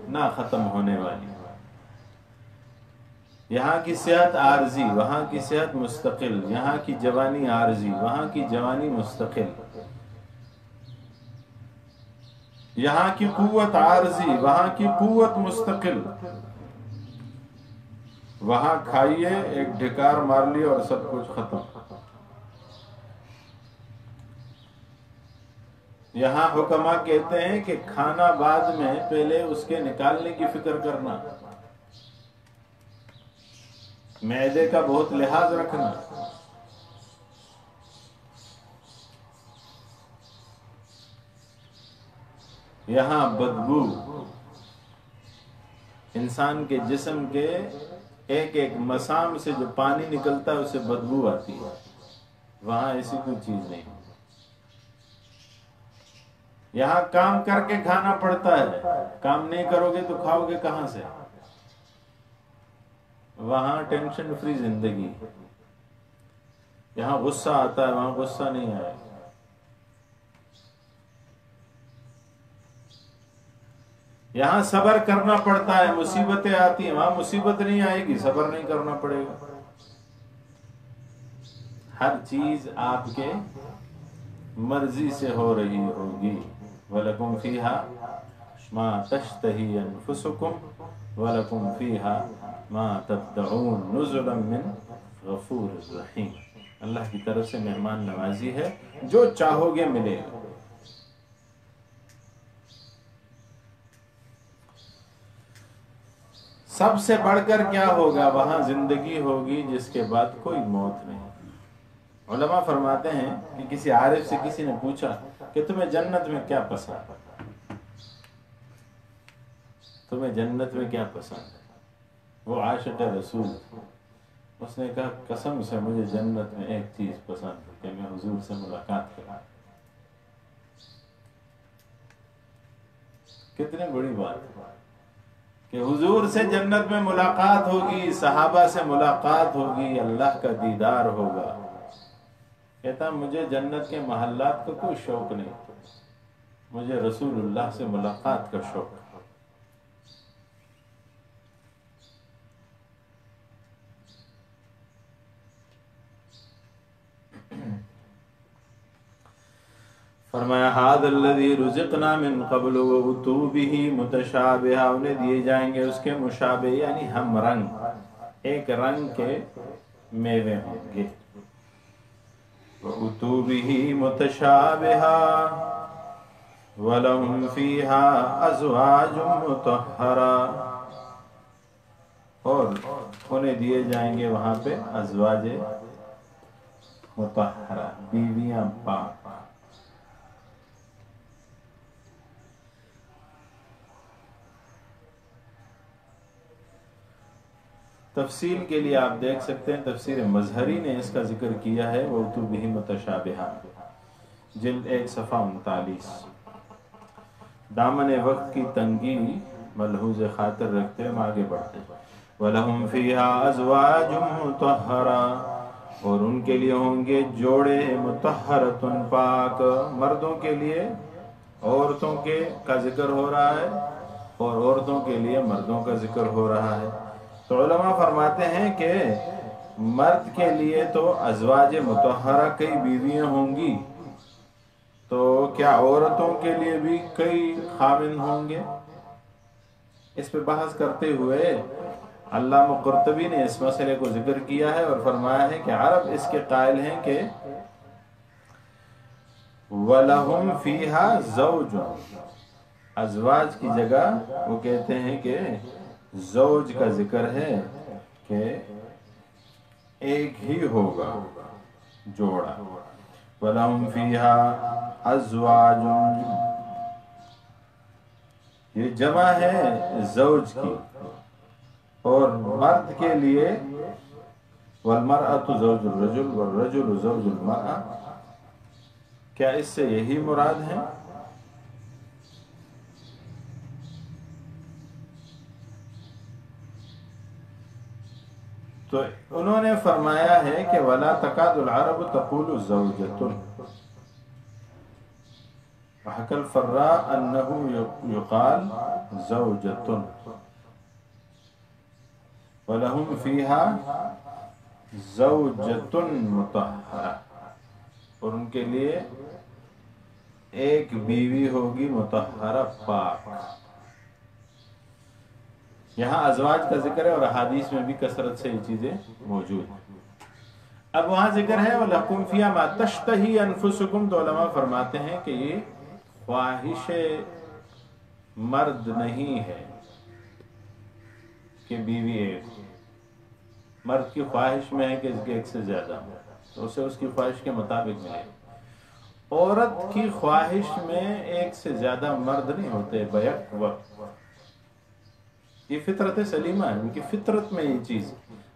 نہ ختم ہونے والی، یہاں کی صحت عارضی، وہاں کی صحت مستقل، یہاں کی جوانی عارضی، وہاں کی جوانی مستقل، یہاں کی قوت عارضی، وہاں کی قوت مستقل۔ وہاں کھائیے ایک ڈھکار مار لیے اور سب کچھ ختم۔ یہاں حکما کہتے ہیں کہ کھانا بعد میں، پہلے اس کے نکالنے کی فکر کرنا، معدے کا بہت لحاظ رکھنا۔ یہاں بدبو، انسان کے جسم کے ایک ایک مسام سے جو پانی نکلتا ہے اسے بدبو آتی ہے، وہاں ایسی کوئی چیز نہیں۔ یہاں کام کر کے کھانا پڑتا ہے، کام نہیں کرو گے تو کھاؤ گے کہاں سے؟ وہاں ٹینشن فری زندگی، یہاں غصہ آتا ہے، وہاں غصہ نہیں آئے گا۔ یہاں صبر کرنا پڑتا ہے، مصیبتیں آتی ہیں، وہاں مصیبت نہیں آئے گی، صبر نہیں کرنا پڑے گا۔ ہر چیز آپ کے مرضی سے ہو رہی ہوگی۔ وَلَكُمْ فِيهَا مَا تَشْتَهِي أَنفُسُكُمْ وَلَكُمْ فِيهَا مَا تَدَّعُونَ نُزُلًا مِّن غَفُورٍ رَحِيمٍ۔ اللہ کی طرف سے مہمان نوازی ہے، جو چاہو گے ملے گا۔ سب سے بڑھ کر کیا ہوگا؟ وہاں زندگی ہوگی جس کے بعد کوئی موت نہیں۔ علماء فرماتے ہیں کہ کسی عارف سے کسی نے پوچھا کہ تمہیں جنت میں کیا پسند ہے؟ تمہیں جنت میں کیا پسند ہے؟ وہ عاشق رسول، اس نے کہا قسم سے مجھے جنت میں ایک چیز پسند ہے کہ میں حضور سے ملاقات کروں۔ کتنی بڑی بات ہے کہ حضور سے جنت میں ملاقات ہوگی، صحابہ سے ملاقات ہوگی، اللہ کا دیدار ہوگا۔ کہتا مجھے جنت کے محلات کا کوئی شوق نہیں، مجھے رسول اللہ سے ملاقات کا شوق ہے۔ فرمایا ھذا الذی رزقنا من قبل واتوا به متشابہا، انہیں دیے جائیں گے اس کے مشابہ یعنی ہم رنگ، ایک رنگ کے میوے ہوں گے۔ واتوا به متشابہا ولہم فیہا ازواج مطہرہ، اور انہیں دیے جائیں گے وہاں پہ ازواج مطہرہ، بیویاں پاک۔ تفصیل کے لیے آپ دیکھ سکتے ہیں تفسیر مظہری نے اس کا ذکر کیا ہے، وَأُتُوا بِهِ مُتَشَابِهًا، جلد 1 صفحہ 39۔ دامن وقت کی تنگی ملحوظ خاطر رکھتے ہم آگے بڑھتے ہیں۔ وَلَهُمْ فِيهَا أَزْوَاجٌ مُطَهَّرَةٌ، اور ان کے لیے ہوں گے جوڑے مطہرۃ پاک، مردوں کے لیے عورتوں کے کا ذکر ہو رہا ہے اور عورتوں کے لیے مردوں کا ذکر ہو رہا ہے۔ تو علماء فرماتے ہیں کہ مرد کے لیے تو ازواج مطہرہ کئی بیویاں ہوں گی، تو کیا عورتوں کے لیے بھی کئی خاوند ہوں گے؟ اس پہ بحث کرتے ہوئے علامہ قرطبی نے اس مسئلے کو ذکر کیا ہے اور فرمایا ہے کہ عرب اس کے قائل ہیں کہ وَلَهُمْ فِيهَا زَوْجٌ، ازواج کی جگہ وہ کہتے ہیں کہ زوج کا ذکر ہے کہ ایک ہی ہوگا جوڑا۔ وَلَهُمْ فِيهَا أَزْوَاجٌ، یہ جمع ہے زوج کی، اور مرد کے لیے وَالْمَرْأَةُ زَوْجُ الرَّجُلِ وَالرَّجُلُ زَوْجُ الْمَرْأَةِ، کیا اس سے یہی مراد ہے؟ تو انہوں نے فرمایا ہے کہ وَلَا تَكَادُ الْعَرَبُ تَقُولُ زَوْجَةٌ وَحَكَى الْفَرَّاءُ أَنَّهُ يُقَالُ زَوْجَةٌ وَلَهُمْ فِيهَا زَوْجَةٌ مُطَهَّرَةٌ، اور ان کے لیے ایک بیوی ہوگی مطہرہ پاک۔ یہاں ازواج کا ذکر ہے اور احادیث میں بھی کثرت سے یہ چیزیں موجود ہیں۔ اب وہاں ذکر ہے وَلَكُمْ فِيهَا مَا تَشْتَهِي أَنفُسُكُمْ، تو علماء فرماتے ہیں کہ یہ خواہش مرد نہیں ہے کہ بیوی ایک ہو۔ مرد کی خواہش میں ہے کہ اس کے ایک سے زیادہ ہو تو اسے اس کی خواہش کے مطابق ملے۔ عورت کی خواہش میں ایک سے زیادہ مرد نہیں ہوتے بیک وقت، یہ فطرت سلیمہ ہے، ان کی فطرت میں یہ چیز،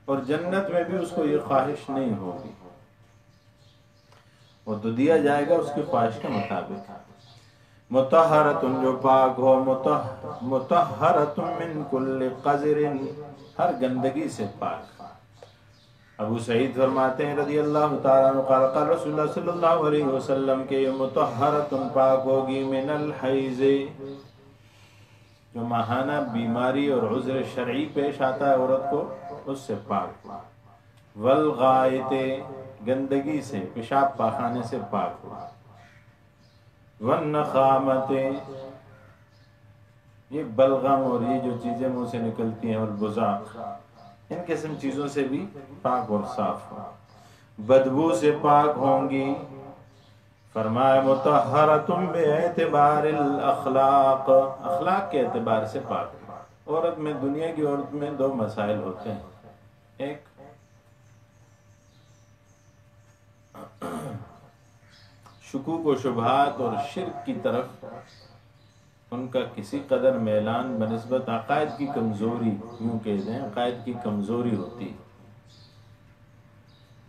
اور جنت میں بھی اس کو یہ خواہش نہیں ہوگی، وہ تو دیا جائے گا اس کی خواہش کے مطابق۔ مطہرۃ، جو پاک ہو، مطہرۃ من کل قذر، ہر گندگی سے پاک۔ ابو سعید فرماتے ہیں رضی اللہ تعالیٰ عنہ قال قال رسول اللہ صلی اللہ علیہ وسلم کہ مطہرۃ، پاک ہوگی، من الحیض، جو ماہانہ بیماری اور عذر شرعی پیش آتا ہے عورت کو، اس سے پاک، والغائط، گندگی سے، پیشاب پاخانے سے پاک ہو، والنخامت، یہ بلغم اور یہ جو چیزیں منہ سے نکلتی ہیں، اور بزاق، ان قسم چیزوں سے بھی پاک اور صاف ہو، بدبو سے پاک ہوں گی۔ فرمایا مطہرۃ باعتبار الاخلاق، اخلاق کے اعتبار سے پاک۔ عورت میں، دنیا کی عورت میں دو مسائل ہوتے ہیں، ایک شکوک و شبہات اور شرک کی طرف ان کا کسی قدر میلان بنسبت عقائد کی کمزوری، یوں کہہ دیں عقائد کی کمزوری ہوتی،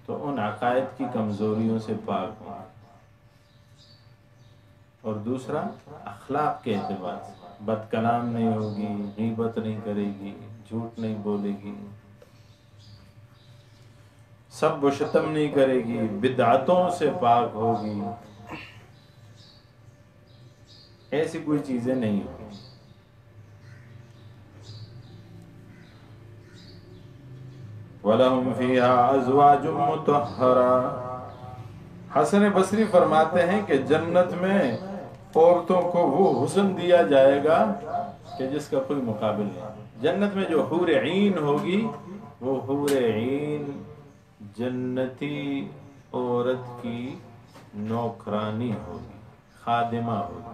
تو ان عقائد کی کمزوریوں سے پاک ہوں۔ اور دوسرا اخلاق کے اعتبار سے، بد کلام نہیں ہوگی، غیبت نہیں کرے گی، جھوٹ نہیں بولے گی، سب و شتم نہیں کرے گی، بدعتوں سے پاک ہوگی، ایسی کوئی چیزیں نہیں ہوگی۔ وَلَهُمْ فِيهَا أَزْوَاجٌ مُطَهَّرَةٌ، حسن بصری فرماتے ہیں کہ جنت میں عورتوں کو وہ حسن دیا جائے گا کہ جس کا کوئی مقابل نہیں۔ جنت میں جو حور عین ہوگی، وہ حور عین جنتی عورت کی نوکرانی ہوگی، خادمہ ہوگی،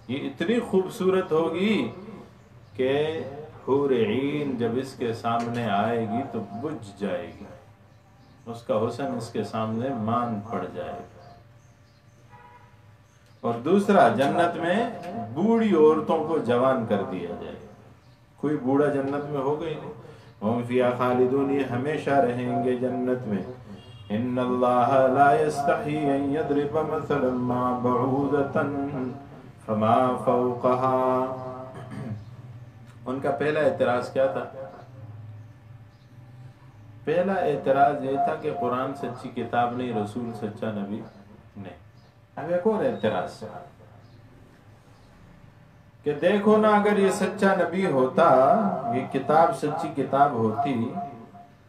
یہ اتنی خوبصورت ہوگی کہ حور عین جب اس کے سامنے آئے گی تو بجھ جائے گی، اس کا حسن اس کے سامنے مان پڑ جائے گا۔ اور دوسرا، جنت میں بوڑھی عورتوں کو جوان کر دیا جائے گا، کوئی بوڑھا جنت میں ہوگا ہی نہیں۔ ہم فیہا خالدون، یہ ہمیشہ رہیں گے جنت میں۔ ان اللہ لا یستحی ان یضرب مثلا ما بعوضۃ فما فوقها، ان کا پہلا اعتراض کیا تھا؟ پہلا اعتراض یہ تھا کہ قرآن سچی کتاب نہیں، رسول سچا نبی نہیں۔ اب ایک اور اعتراض کہ دیکھو نا، اگر یہ سچا نبی ہوتا، یہ کتاب سچی کتاب ہوتی،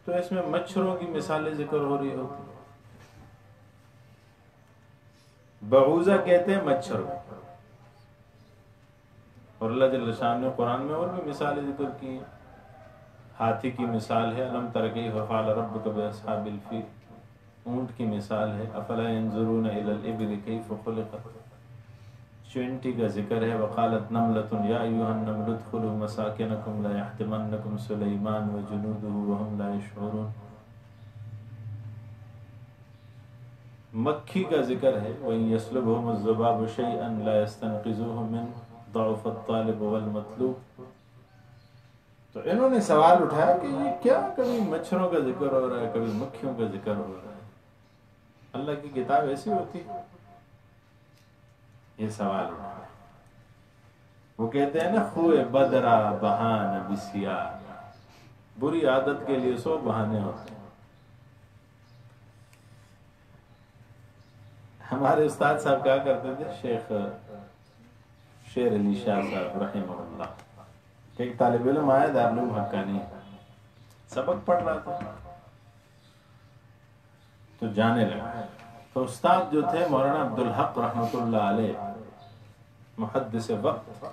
تو اس میں مچھروں کی مثالیں ذکر ہو رہی ہوتی۔ بعوضہ کہتے ہیں مچھر، اور اللہ جل شان نے قرآن میں اور بھی مثالیں ذکر کی ہیں۔ ہاتھی کی مثال ہے، الم تر کیف فعل ربک باصحاب الفیل، اونٹ کی مثال ہے، افلا ينظرون الى الابل کیف خلقت، چینٹی کا ذکر ہے، وقالت نملۃ یا ایھا النمل ادخلوا مساکنکم لا یحطمنکم سلیمان وجنودہ وهم لا یشعرون، مکھی کا ذکر ہے، وَإِن يَسْلُبْهُمُ الذُّبَابُ شَيْئًا لَا يَسْتَنقِذُوهُ مِنْهُ ضَعُفَ الطَّالِبُ وَالْمَطْلُوبُ۔ تو انہوں نے سوال اٹھایا کہ یہ کیا، کبھی مچھروں کا ذکر ہو رہا ہے، کبھی مکھیوں کا ذکر ہو رہا ہے، اللہ کی کتاب ایسی ہوتی؟ یہ سوال اٹھایا۔ وہ کہتے ہیں نا خوئے بدرا بہان بسیار، بری عادت کے لیے 100 بہانے ہوتے ہیں. ہمارے استاد صاحب کیا کرتے تھے، شیخ شیر علی شاہ صاحب رحمہ اللہ، کہ ایک طالب علم آیا دارالعلوم حقانی، سبق پڑھ رہا تھا تو جانے لگا. تو استاد جو تھے مولانا عبدالحق رحمۃ اللہ علیہ، محدث وقت،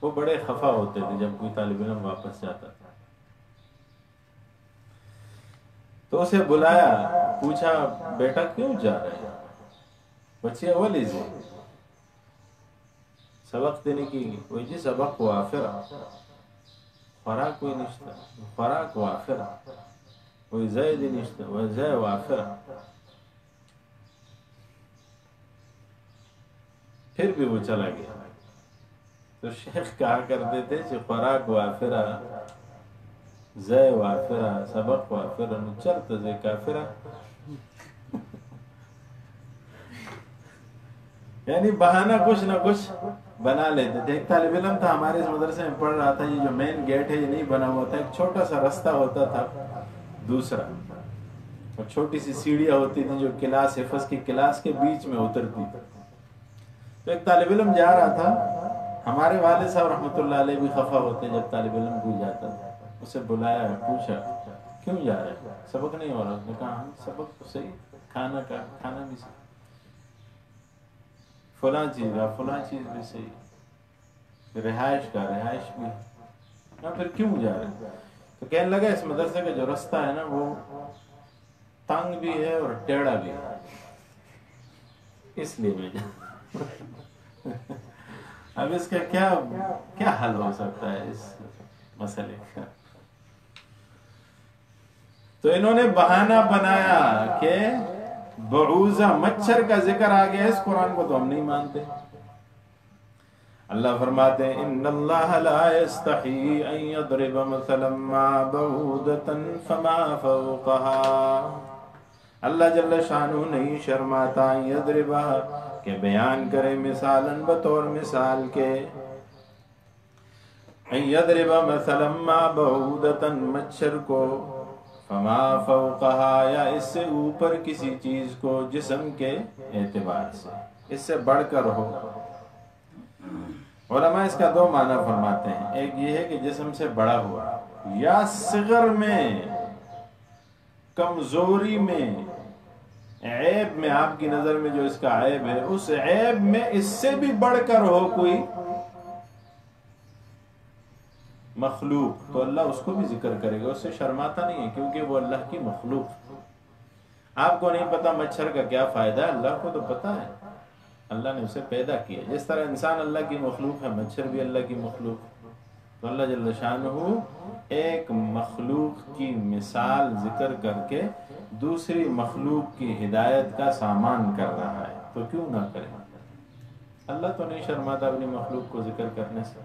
وہ بڑے خفا ہوتے تھے جب کوئی طالب علم واپس جاتا تھا. تو اسے بلایا، پوچھا بیٹا کیوں جا رہے ہیں؟ بچے اولی سے سبق دینے کی وہی جی سبق وافرہ، خوراک کوئی نشتا، خوراک وافرہ، وہی زید نشتا، وہ زید وافرہ. پھر بھی وہ چلا گیا. تو شیخ کہا کرتے تھے کہ خوراک وافرہ، زے وافرہ، سبق وافرہ، چلت زے کافرہ. یعنی بہانہ کچھ نہ کچھ بنا لیتے تھے. ایک طالب علم تھا ہمارے اس مدرسے میں پڑھ رہا تھا، یہ جو مین گیٹ ہے یہ نہیں بنا ہوا تھا، ایک چھوٹا سا رستہ ہوتا تھا دوسرا، اور چھوٹی سی سیڑھیاں ہوتی تھی جو کلاس حفظ کی کلاس کے بیچ میں اترتی تھی. تو ایک طالب علم جا رہا تھا، ہمارے والد صاحب رحمۃ اللہ علیہ بھی خفا ہوتے جب طالب علم کوئی جاتا تھا. اسے بلایا، پوچھا کیوں جا رہے ہیں، سبق نہیں ہو رہا؟ اس نے کہا سبق تو صحیح، کھانا بھی صحیح، فلاں چیز کا فلاں چیز بھی صحیح، رہائش بھی. پھر کیوں جا رہے ہیں؟ تو کہنے لگا اس مدرسے کا جو رستہ ہے نا وہ تنگ بھی ہے اور ٹیڑھا بھی ہے، اس لیے میں جا. اب اس کا کیا حل ہو سکتا ہے اس مسئلے کا؟ تو انہوں نے بہانہ بنایا کہ بعوضہ مچھر کا ذکر آ گیا، اس قرآن کو تو ہم نہیں مانتے. اللہ فرماتے ہیں ان اللہ لا یستحی ان یضرب مثلا ما بعوضۃ فما فوقها. اللہ جل شانہ نہیں شرماتا یضربہ کہ بیان کرے مثالاً بطور مثال کے، ان یضرب مثلا ما بعوضۃ مچھر کو، فما فوقها یا اس سے اوپر کسی چیز کو، جسم کے اعتبار سے اس سے بڑھ کر ہو. علماء اس کا 2 معنی فرماتے ہیں، ایک یہ ہے کہ جسم سے بڑا ہوا، یا صغر میں، کمزوری میں، عیب میں، آپ کی نظر میں جو اس کا عیب ہے اس عیب میں اس سے بھی بڑھ کر ہو کوئی مخلوق، تو اللہ اس کو بھی ذکر کرے گا، اس سے شرماتا نہیں ہے کیونکہ وہ اللہ کی مخلوق. آپ کو نہیں پتا مچھر کا کیا فائدہ ہے، اللہ کو تو پتا ہے، اللہ نے اسے پیدا کیا. جس طرح انسان اللہ کی مخلوق ہے، مچھر بھی اللہ کی مخلوق. تو اللہ جل شانہ ایک مخلوق کی مثال ذکر کر کے دوسری مخلوق کی ہدایت کا سامان کر رہا ہے، تو کیوں نہ کرے؟ اللہ تو نہیں شرماتا اپنی مخلوق کو ذکر کرنے سے.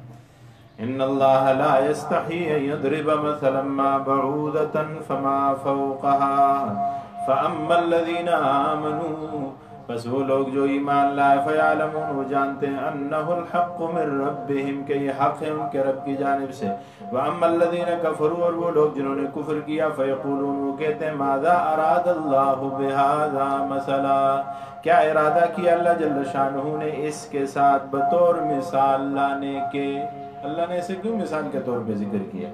ان اللہ لا یستحی ان یضرب مثلا ما بعوضۃ فما فوقها فاما الذین آمنوا، بس وہ لوگ جو ایمان لائے، فیعلمون وہ جانتے ہیں، انہ الحق من ربہم کہ یہ حق ہے ان کے رب کی جانب سے. واما الذین کفروا اور وہ لوگ جنہوں نے کفر کیا، فیقولون وہ کہتے ہیں، ماذا اراد اللہ بہذا مثلا، کیا ارادہ کیا اللہ جل شانہ نے اس کے ساتھ بطور مثال لانے کے؟ اللہ نے اسے کیوں مثال کے طور پہ ذکر کیا؟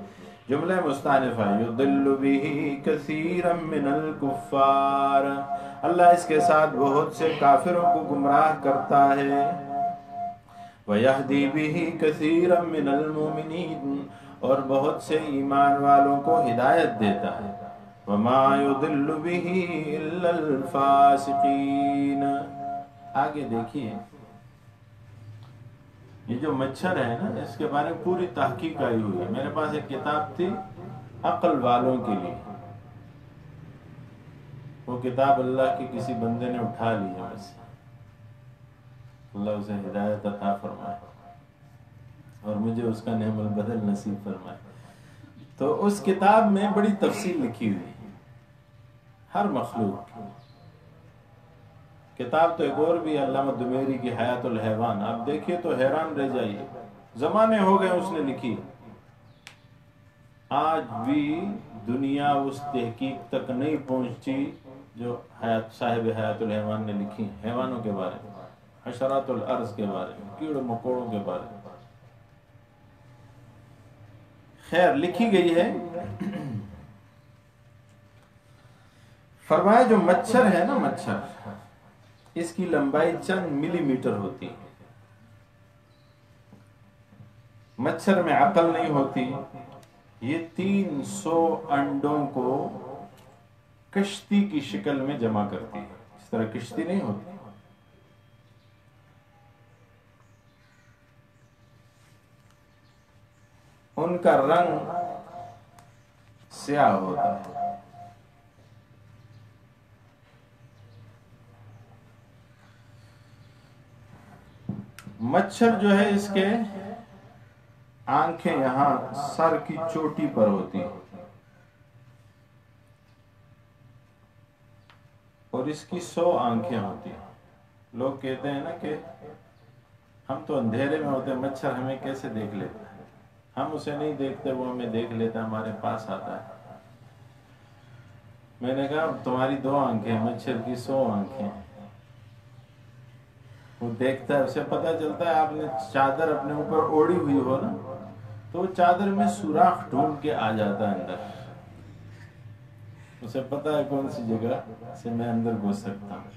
جملہ مستانفہ، یضل بہ کثیرا من الکفار، اللہ اس کے ساتھ بہت سے کافروں کو گمراہ کرتا ہے. وَيَهْدِي بِهِ كَثِيرًا مِّنَ الْمُؤْمِنِينَ اور بہت سے ایمان والوں کو ہدایت دیتا ہے. وَمَا يُضِلُّ بِهِ إِلَّا الْفَاسِقِينَ. آگے دیکھیے، یہ جو مچھر ہے نا، اس کے بارے میں پوری تحقیق آئی ہوئی ہے. میرے پاس ایک کتاب تھی عقل والوں کے لیے، وہ کتاب اللہ کی کسی بندے نے اٹھا لی ہے ویسے، اللہ اسے ہدایت عطا فرمائے اور مجھے اس کا نعم البدل نصیب فرمائے. تو اس کتاب میں بڑی تفصیل لکھی ہوئی ہے ہر مخلوق کی. کتاب تو ایک اور بھی علامہ دمیری کی حیات الحیوان، آپ دیکھیے تو حیران رہ جائیے، زمانے ہو گئے اس نے لکھی، آج بھی دنیا اس تحقیق تک نہیں پہنچی جو صاحب حیات الحیوان نے لکھی، حیوانوں کے بارے میں، حشرات الارض کے بارے میں، کیڑوں مکوڑوں کے بارے میں. خیر لکھی گئی ہے. فرمایا جو مچھر ہے نا، مچھر، اس کی لمبائی چند ملی میٹر ہوتی ہے. مچھر میں عقل نہیں ہوتی. یہ 300 انڈوں کو کشتی کی شکل میں جمع کرتی ہے. اس طرح کشتی نہیں ہوتی. ان کا رنگ سیاہ ہوتا ہے. مچھر جو ہے اس کے آنکھیں یہاں سر کی چوٹی پر ہوتی ہیں اور اس کی 100 آنکھیں ہوتی ہیں. لوگ کہتے ہیں نا کہ ہم تو اندھیرے میں ہوتے ہیں، مچھر ہمیں کیسے دیکھ لیتا ہے؟ ہم اسے نہیں دیکھتے، وہ ہمیں دیکھ لیتا، ہمارے پاس آتا ہے. میں نے کہا تمہاری 2 آنکھیں، مچھر کی 100 آنکھیں. وہ دیکھتا ہے، اسے پتہ چلتا ہے. آپ نے چادر اپنے اوپر اوڑھی ہوئی ہو نا، تو وہ چادر میں سوراخ ڈھونڈ کے آ جاتا ہے اندر. اسے پتہ ہے کون سی جگہ سے میں اندر گھس سکتا ہوں.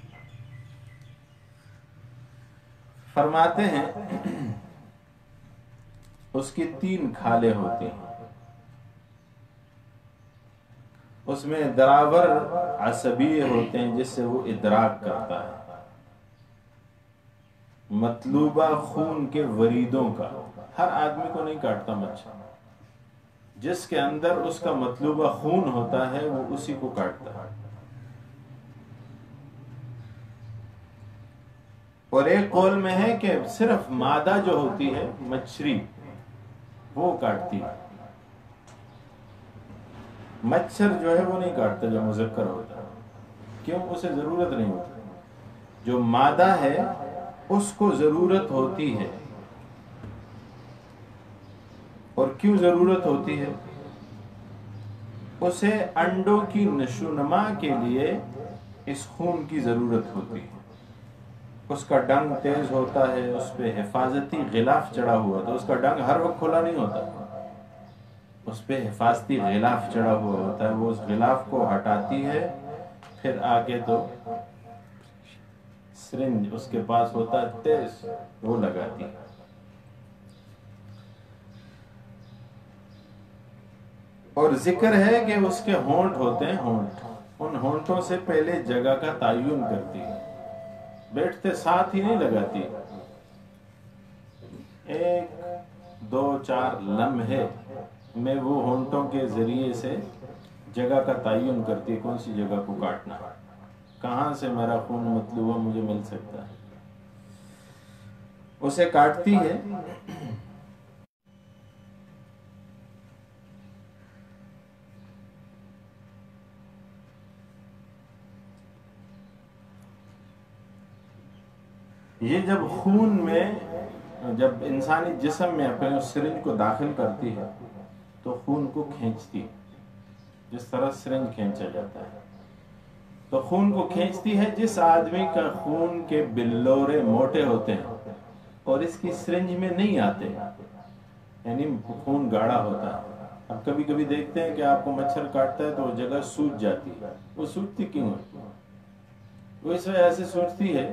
فرماتے ہیں اس کی 3 کھالیں ہوتی ہیں. اس میں دراور عصبی ہوتے ہیں جس سے وہ ادراک کرتا ہے. مطلوبہ خون کے وریدوں کا، ہر آدمی کو نہیں کاٹتا مچھر. جس کے اندر اس کا مطلوبہ خون ہوتا ہے وہ اسی کو کاٹتا ہے. اور ایک قول میں ہے کہ صرف مادہ جو ہوتی ہے مچھری وہ کاٹتی ہے. مچھر جو ہے وہ نہیں کاٹتا جو مذکر ہوتا ہے. کیوں؟ اسے ضرورت نہیں ہوتی. جو مادہ ہے اس کو ضرورت ہوتی ہے. اور کیوں ضرورت ہوتی ہے؟ اسے انڈوں کی نشوونما کے لیے اس خون کی ضرورت ہوتی ہے. اس کا ڈنگ تیز ہوتا ہے، اس پہ حفاظتی غلاف چڑھا ہوا، تو اس کا ڈنگ ہر وقت کھلا نہیں ہوتا، اس پہ حفاظتی غلاف چڑھا ہوا ہوتا ہے. وہ اس غلاف کو ہٹاتی ہے، پھر آگے تو سرنج اس کے پاس ہوتا ہے تیز، وہ لگاتی ہے. اور ذکر ہے کہ اس کے ہونٹ ہوتے ہیں، ہونٹ، ان ہونٹوں سے پہلے جگہ کا تعین کرتی ہے. بیٹھتے ساتھ ہی نہیں لگاتی. 1 2 4 لمحے میں وہ ہونٹوں کے ذریعے سے جگہ کا تعین کرتی ہے، کون سی جگہ کو کاٹنا ہے، کہاں سے میرا خون مطلوبہ مجھے مل سکتا ہے. اسے کاٹتی ہے. یہ جب خون میں، جب انسانی جسم میں اپنے سرنج کو داخل کرتی ہے تو خون کو کھینچتی ہے، جس طرح سرنج کھینچا جاتا ہے. تو خون کو کھینچتی ہے. جس آدمی کا خون کے بلورے موٹے ہوتے ہیں اور اس کی سرنج میں نہیں آتے، یعنی خون گاڑھا ہوتا ہے. اب کبھی کبھی دیکھتے ہیں کہ آپ کو مچھر کاٹتا ہے تو وہ جگہ سوج جاتی ہے. وہ سوجتی کیوں ہے؟ وہ اس وجہ سے سوچتی ہے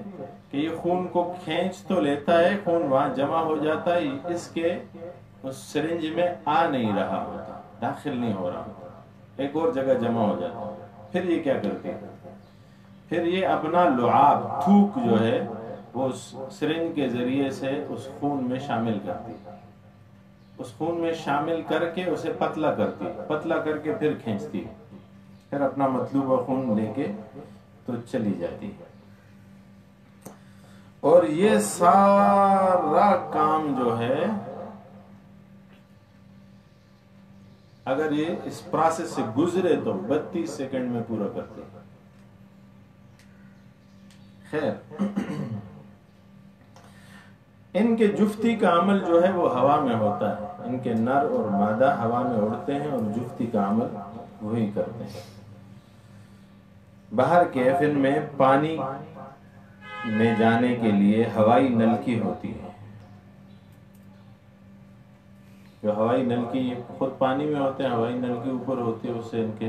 کہ یہ خون کو کھینچ تو لیتا ہے، خون وہاں جمع ہو جاتا ہے، اس کے اس سرنج میں آ نہیں رہا ہوتا، داخل نہیں ہو رہا ہوتا، ایک اور جگہ جمع ہو جاتا ہے. پھر یہ کیا کرتی ہے؟ پھر یہ اپنا لعاب، تھوک جو ہے وہ سرنج کے ذریعے سے اس خون میں شامل کرتی ہے. اس خون میں شامل کر کے اسے پتلا کرتی ہے، پتلا کر کے پھر کھینچتی ہے، پھر اپنا مطلوبہ خون لے کے تو چلی جاتی ہے. اور یہ سارا کام جو ہے اگر یہ اس پروسیس سے گزرے تو 32 سیکنڈ میں پورا کرتے ہیں. خیر، ان کے جفتی کا عمل جو ہے وہ ہوا میں ہوتا ہے. ان کے نر اور مادہ ہوا میں اڑتے ہیں اور جفتی کا عمل وہی کرتے ہیں۔ باہر کیفن میں پانی میں جانے کے لیے ہوائی نلکی ہوتی ہے، جو ہوائی نلکی خود پانی میں ہوتے ہیں، ہوائی نلکی اوپر ہوتی ہے، اس سے ان کے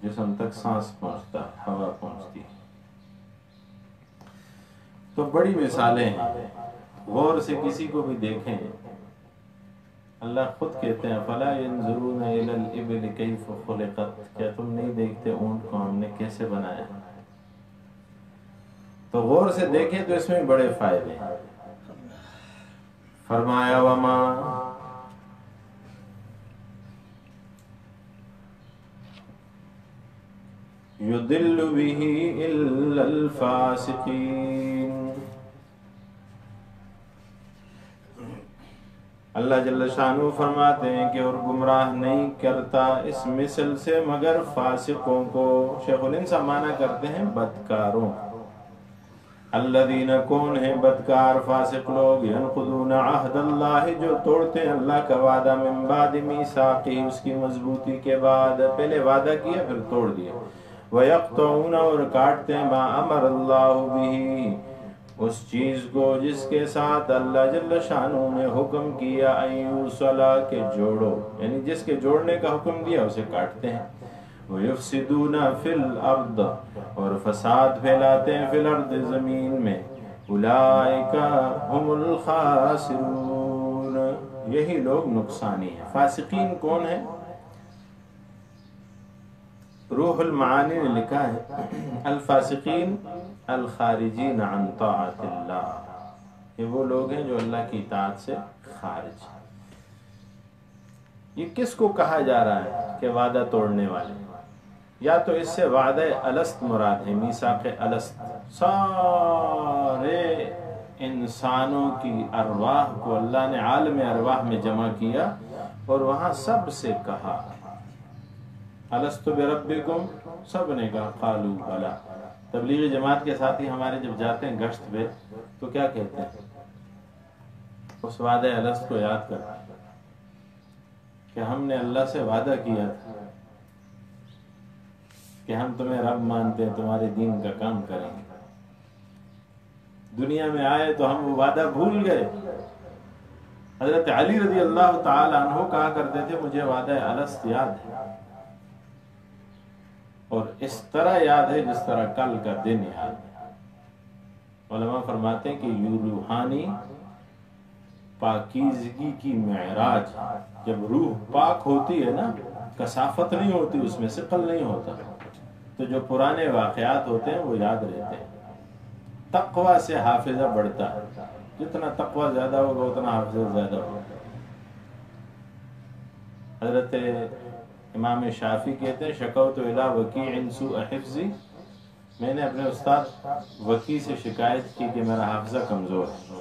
جسم تک سانس پہنچتا ہے، ہوا پہنچتی ہے۔ تو بڑی مثالیں ہیں، غور سے کسی کو بھی دیکھیں۔ اللہ خود کہتے ہیں فَلَا يَنْظُرُونَ إِلَى الْإِبِلِ كَيْفَ خُلِقَتْ، کیا تم نہیں دیکھتے اونٹ کو ہم نے کیسے بنایا؟ تو غور سے دیکھیں تو اس میں بڑے فائدے ہیں۔ فرمایا وما يُضِلُّ بِهِ إِلَّا الْفَاسِقِينَ، اللہ جل شانہ فرماتے ہیں کہ اور گمراہ نہیں کرتا اس مثل سے مگر فاسقوں کو۔ شیخ الہند معنی کرتے ہیں بدکاروں۔ الذین کون ہیں بدکار فاسق لوگ؟ ینقضون عہد اللہ، جو توڑتے ہیں اللہ کا وعدہ، من بعد میثاقہ، اس کی مضبوطی کے بعد، پہلے وعدہ کیا پھر توڑ دیا، ویقطعون، اور کاٹتے ہیں، ما امر اللہ بہ، اس چیز کو جس کے ساتھ اللہ جل شانہ نے حکم کیا، ان یوصل، کہ جوڑو، یعنی جس کے جوڑنے کا حکم دیا اسے کاٹتے ہیں، وَيُفْسِدُونَ فِي الْأَرْضِ، اور فساد پھیلاتے ہیں، فی الارض، زمین میں، اولئک هم الخاسرون، یہی لوگ نقصانی ہیں۔ فاسقین کون ہیں؟ روح المعانی نے لکھا ہے الفاسقین الخارجین عن طاعت اللہ، یہ وہ لوگ ہیں جو اللہ کی اطاعت سے خارج ہیں۔ یہ کس کو کہا جا رہا ہے کہ وعدہ توڑنے والے؟ یا تو اس سے وعدہ الست مراد ہے، میثاق الست، سارے انسانوں کی ارواح کو اللہ نے عالم ارواح میں جمع کیا اور وہاں سب سے کہا الست بربکم، سب نے کہا قالوا بلا۔ تبلیغی جماعت کے ساتھی ہمارے جب جاتے ہیں گشت پہ تو کیا کہتے ہیں؟ اس وعدہ الست کو یاد کرتے ہیں کہ ہم نے اللہ سے وعدہ کیا تھا کہ ہم تمہیں رب مانتے ہیں، تمہارے دین کا کام کریں گے۔ دنیا میں آئے تو ہم وہ وعدہ بھول گئے۔ حضرت علی رضی اللہ تعالی عنہ کہا کرتے تھے مجھے وعدہ الست یاد ہے، اور اس طرح یاد ہے جس طرح کل کا دن یاد ہے۔ علماء فرماتے ہیں کہ یہ روحانی پاکیزگی کی معراج، جب روح پاک ہوتی ہے نا، کثافت نہیں ہوتی، اس میں ثقل نہیں ہوتا، تو جو پرانے واقعات ہوتے ہیں وہ یاد رہتے ہیں۔ تقوی سے حافظہ بڑھتا ہے، جتنا تقوی زیادہ ہوگا اتنا حافظہ زیادہ ہوگا۔ حضرت امام شافعی کہتے ہیں شکوت الی وکیع سوء حفظی، میں نے اپنے استاد وکیع سے شکایت کی کہ میرا حافظہ کمزور ہے،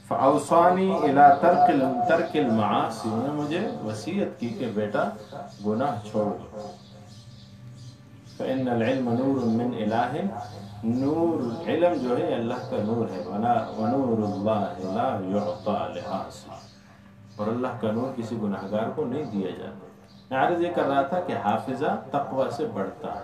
فاوصانی الی ترک المعاصی، انہوں نے مجھے وصیت کی کہ بیٹا گناہ چھوڑ دو، فإن العلم نور من الہ، نور علم جو ہے اللہ کا نور ہے، ونور اللہ لا یعطى لعاصی، اور اللہ کا نور کسی گناہگار کو نہیں دیا جاتا۔ میں عرض یہ کر رہا تھا کہ حافظہ تقوی سے بڑھتا ہے۔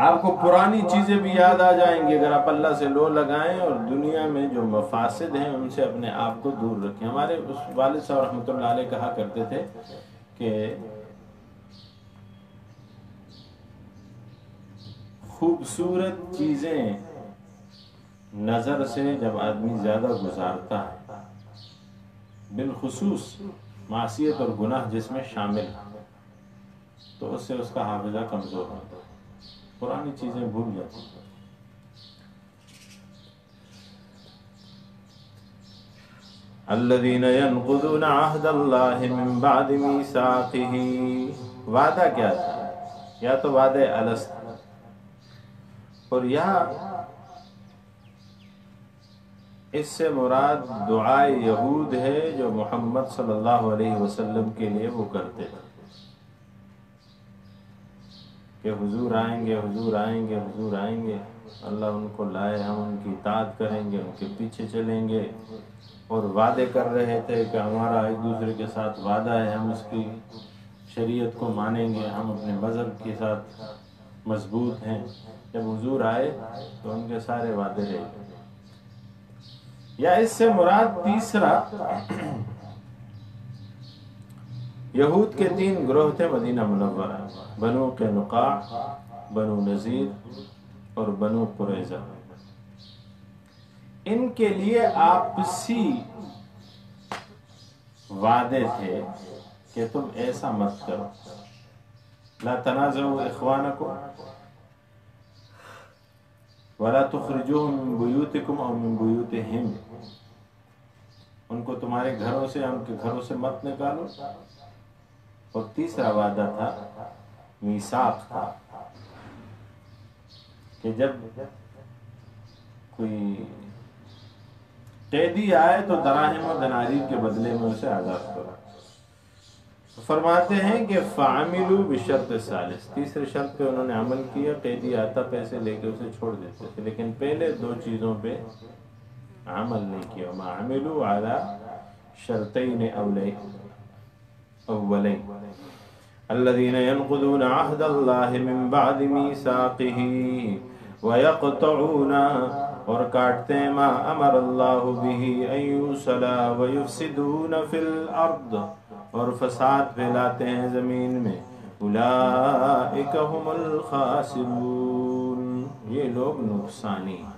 آپ کو پرانی چیزیں بھی یاد آ جائیں گی اگر آپ اللہ سے لو لگائیں اور دنیا میں جو مفاسد ہیں ان سے اپنے آپ کو دور رکھیں۔ ہمارے اس والد صاحب رحمۃ اللہ علیہ کہا کرتے تھے کہ خوبصورت چیزیں نظر سے جب آدمی زیادہ گزارتا ہے، بالخصوص معصیت اور گناہ جس میں شامل ہے، تو اس سے اس کا حافظہ کمزور ہوتا ہے، پرانی چیزیں بھول جاتی ہیں۔ الذین ینقضون عہد اللہ من بعد میثاقہ، وعدہ کیا تھا؟ یا تو وعدہ الست، اور یہاں اس سے مراد دعائے یہود ہے جو محمد صلی اللہ علیہ وسلم کے لیے وہ کرتے تھے کہ حضور آئیں گے، حضور آئیں گے، حضور آئیں گے، اللہ ان کو لائے، ہم ان کی اطاعت کریں گے، ان کے پیچھے چلیں گے، اور وعدے کر رہے تھے کہ ہمارا ایک دوسرے کے ساتھ وعدہ ہے، ہم اس کی شریعت کو مانیں گے، ہم اپنے مذہب کے ساتھ مضبوط ہیں، جب حضور آئے تو ان کے سارے وعدے رہے گئے۔ یا اس سے مراد تیسرا، یہود کے 3 گروہ تھے مدینہ منورہ، بنو قینقاع، بنو نذیر اور بنو قریظہ۔ ان کے لیے آپسی وعدے تھے کہ تم ایسا مت کرو، لا تنازعوا اخوانکم ولا تخرجوهم من بیوتکم او من بیوتہم، ان کو تمہارے گھروں سے، ان کے گھروں سے مت نکالو۔ اور تیسرا وعدہ تھا میثاق تھا کہ جب کوئی قیدی آئے تو دراہم و دنانیر کے بدلے میں اسے آزاد کرو۔ فرماتے ہیں کہ فعملوا بشرط ثالث، تیسرے شرط پہ انہوں نے عمل کیا، قیدی آتا پیسے لے کے اسے چھوڑ دیتے تھے، لیکن پہلے 2 چیزوں پہ عمل نہیں کیا۔ ما عملوا على شرطین اولین الذين ينقضون عهد الله من بعد ميثاقه ويقطعون، اور کاٹتے ہیں، ما امر اللہ به ان يوصل ويفسدون في الارض، اور فساد پھیلاتے ہیں زمین میں، اولئک هم الخاسرون، یہ لوگ نقصانی ہیں۔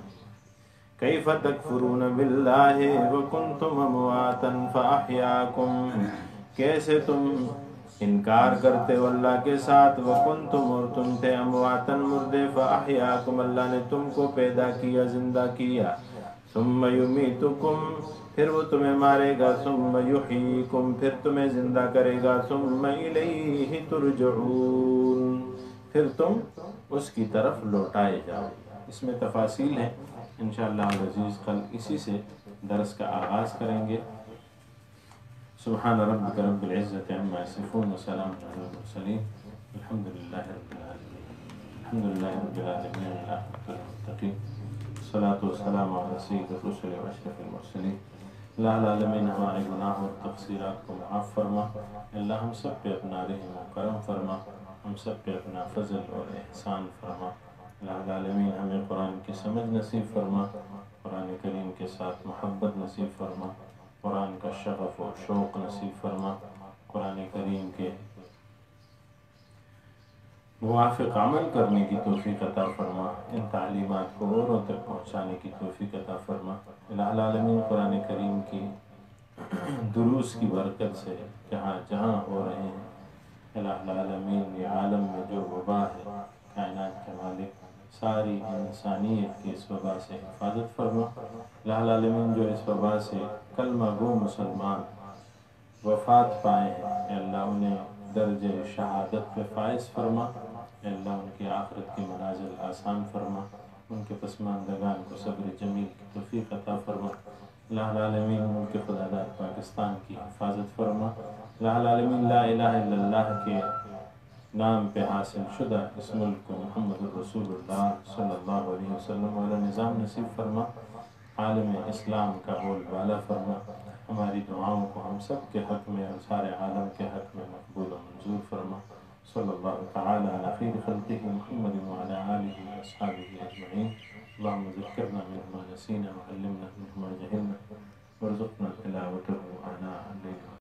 کیف تکفرون باللہ وکنتم امواتا فاحیاکم، کیسے تم انکار کرتے ہو اللہ کے ساتھ، وکنتم، اور تم تھے، امواتا مردے، فاحیاکم، اللہ نے تم کو پیدا کیا، زندہ کیا، ثم یمیتکم، پھر وہ تمہیں مارے گا، ثم یحییکم، پھر تمہیں زندہ کرے گا، ثم الیہ ترجعون، پھر تم اس کی طرف لوٹائے جاؤ۔ اس میں تفاصیل ہیں، انشاءاللہ العزیز کل اسی سے درس کا آغاز کریں گے۔ سبحان ربک رب العزت عما یصفون وسلام علی المرسلین الحمدللہ رب العالمین، الحمدللہ رب العالمین والعاقبۃ للمتقین، الصلاۃ والسلام علی سید الرسل واشرف المرسلین۔ اللہ العالمین ہمارے گناہ اور تقصیرات کو معاف فرما، اللہ ہم سب پہ اپنا رحم و کرم فرما، ہم سب پہ اپنا فضل اور احسان فرما۔ اللہ العالمین ہمیں قرآن کی سمجھ نصیب فرما، قرآن کریم کے ساتھ محبت نصیب فرما، قرآن کا شغف اور شوق نصیب فرما، قرآن کریم کے موافق عمل کرنے کی توفیق عطا فرما، ان تعلیمات کو اوروں تک پہنچانے کی توفیق عطا فرما۔ الہ العالمین قرآن کریم کی دروس کی برکت سے جہاں جہاں ہو رہے ہیں، الہ العالمین یہ عالم میں جو وبا ہے، کائنات کے مالک ساری انسانیت کی اس وبا سے حفاظت فرما۔ الہ العالمین جو اس وبا سے کلمہ گو مسلمان وفات پائے ہیں، اے اللہ انہیں درجہ شہادت پہ فائز فرما، اے اللہ ان کی آخرت کی منازل آسان فرما، ان کے پسماندگان کو صبر جمیل کی توفیق عطا فرما۔ الہ العالمین ملک خدا داد پاکستان کی حفاظت فرما۔ الہ العالمین لا الہ الا اللہ کے نام پہ حاصل شدہ اس ملک کو محمد الرسول اللہ صلی اللہ علیہ وسلم والا نظام نصیب فرما، عالم اسلام کا بول بالا فرما، ہماری دعاؤں کو ہم سب کے حق میں اور سارے عالم کے حق میں مقبول و منظور فرما۔ صلی اللہ تعالی علی خیر خلقہ محمد وعلی آلہ واصحابہ اجمعین۔ اللہم ذکرنا منہ ما نسینا وعلمنا منہ ما جہلنا وارزقنا تلاوتہ آناء اللیل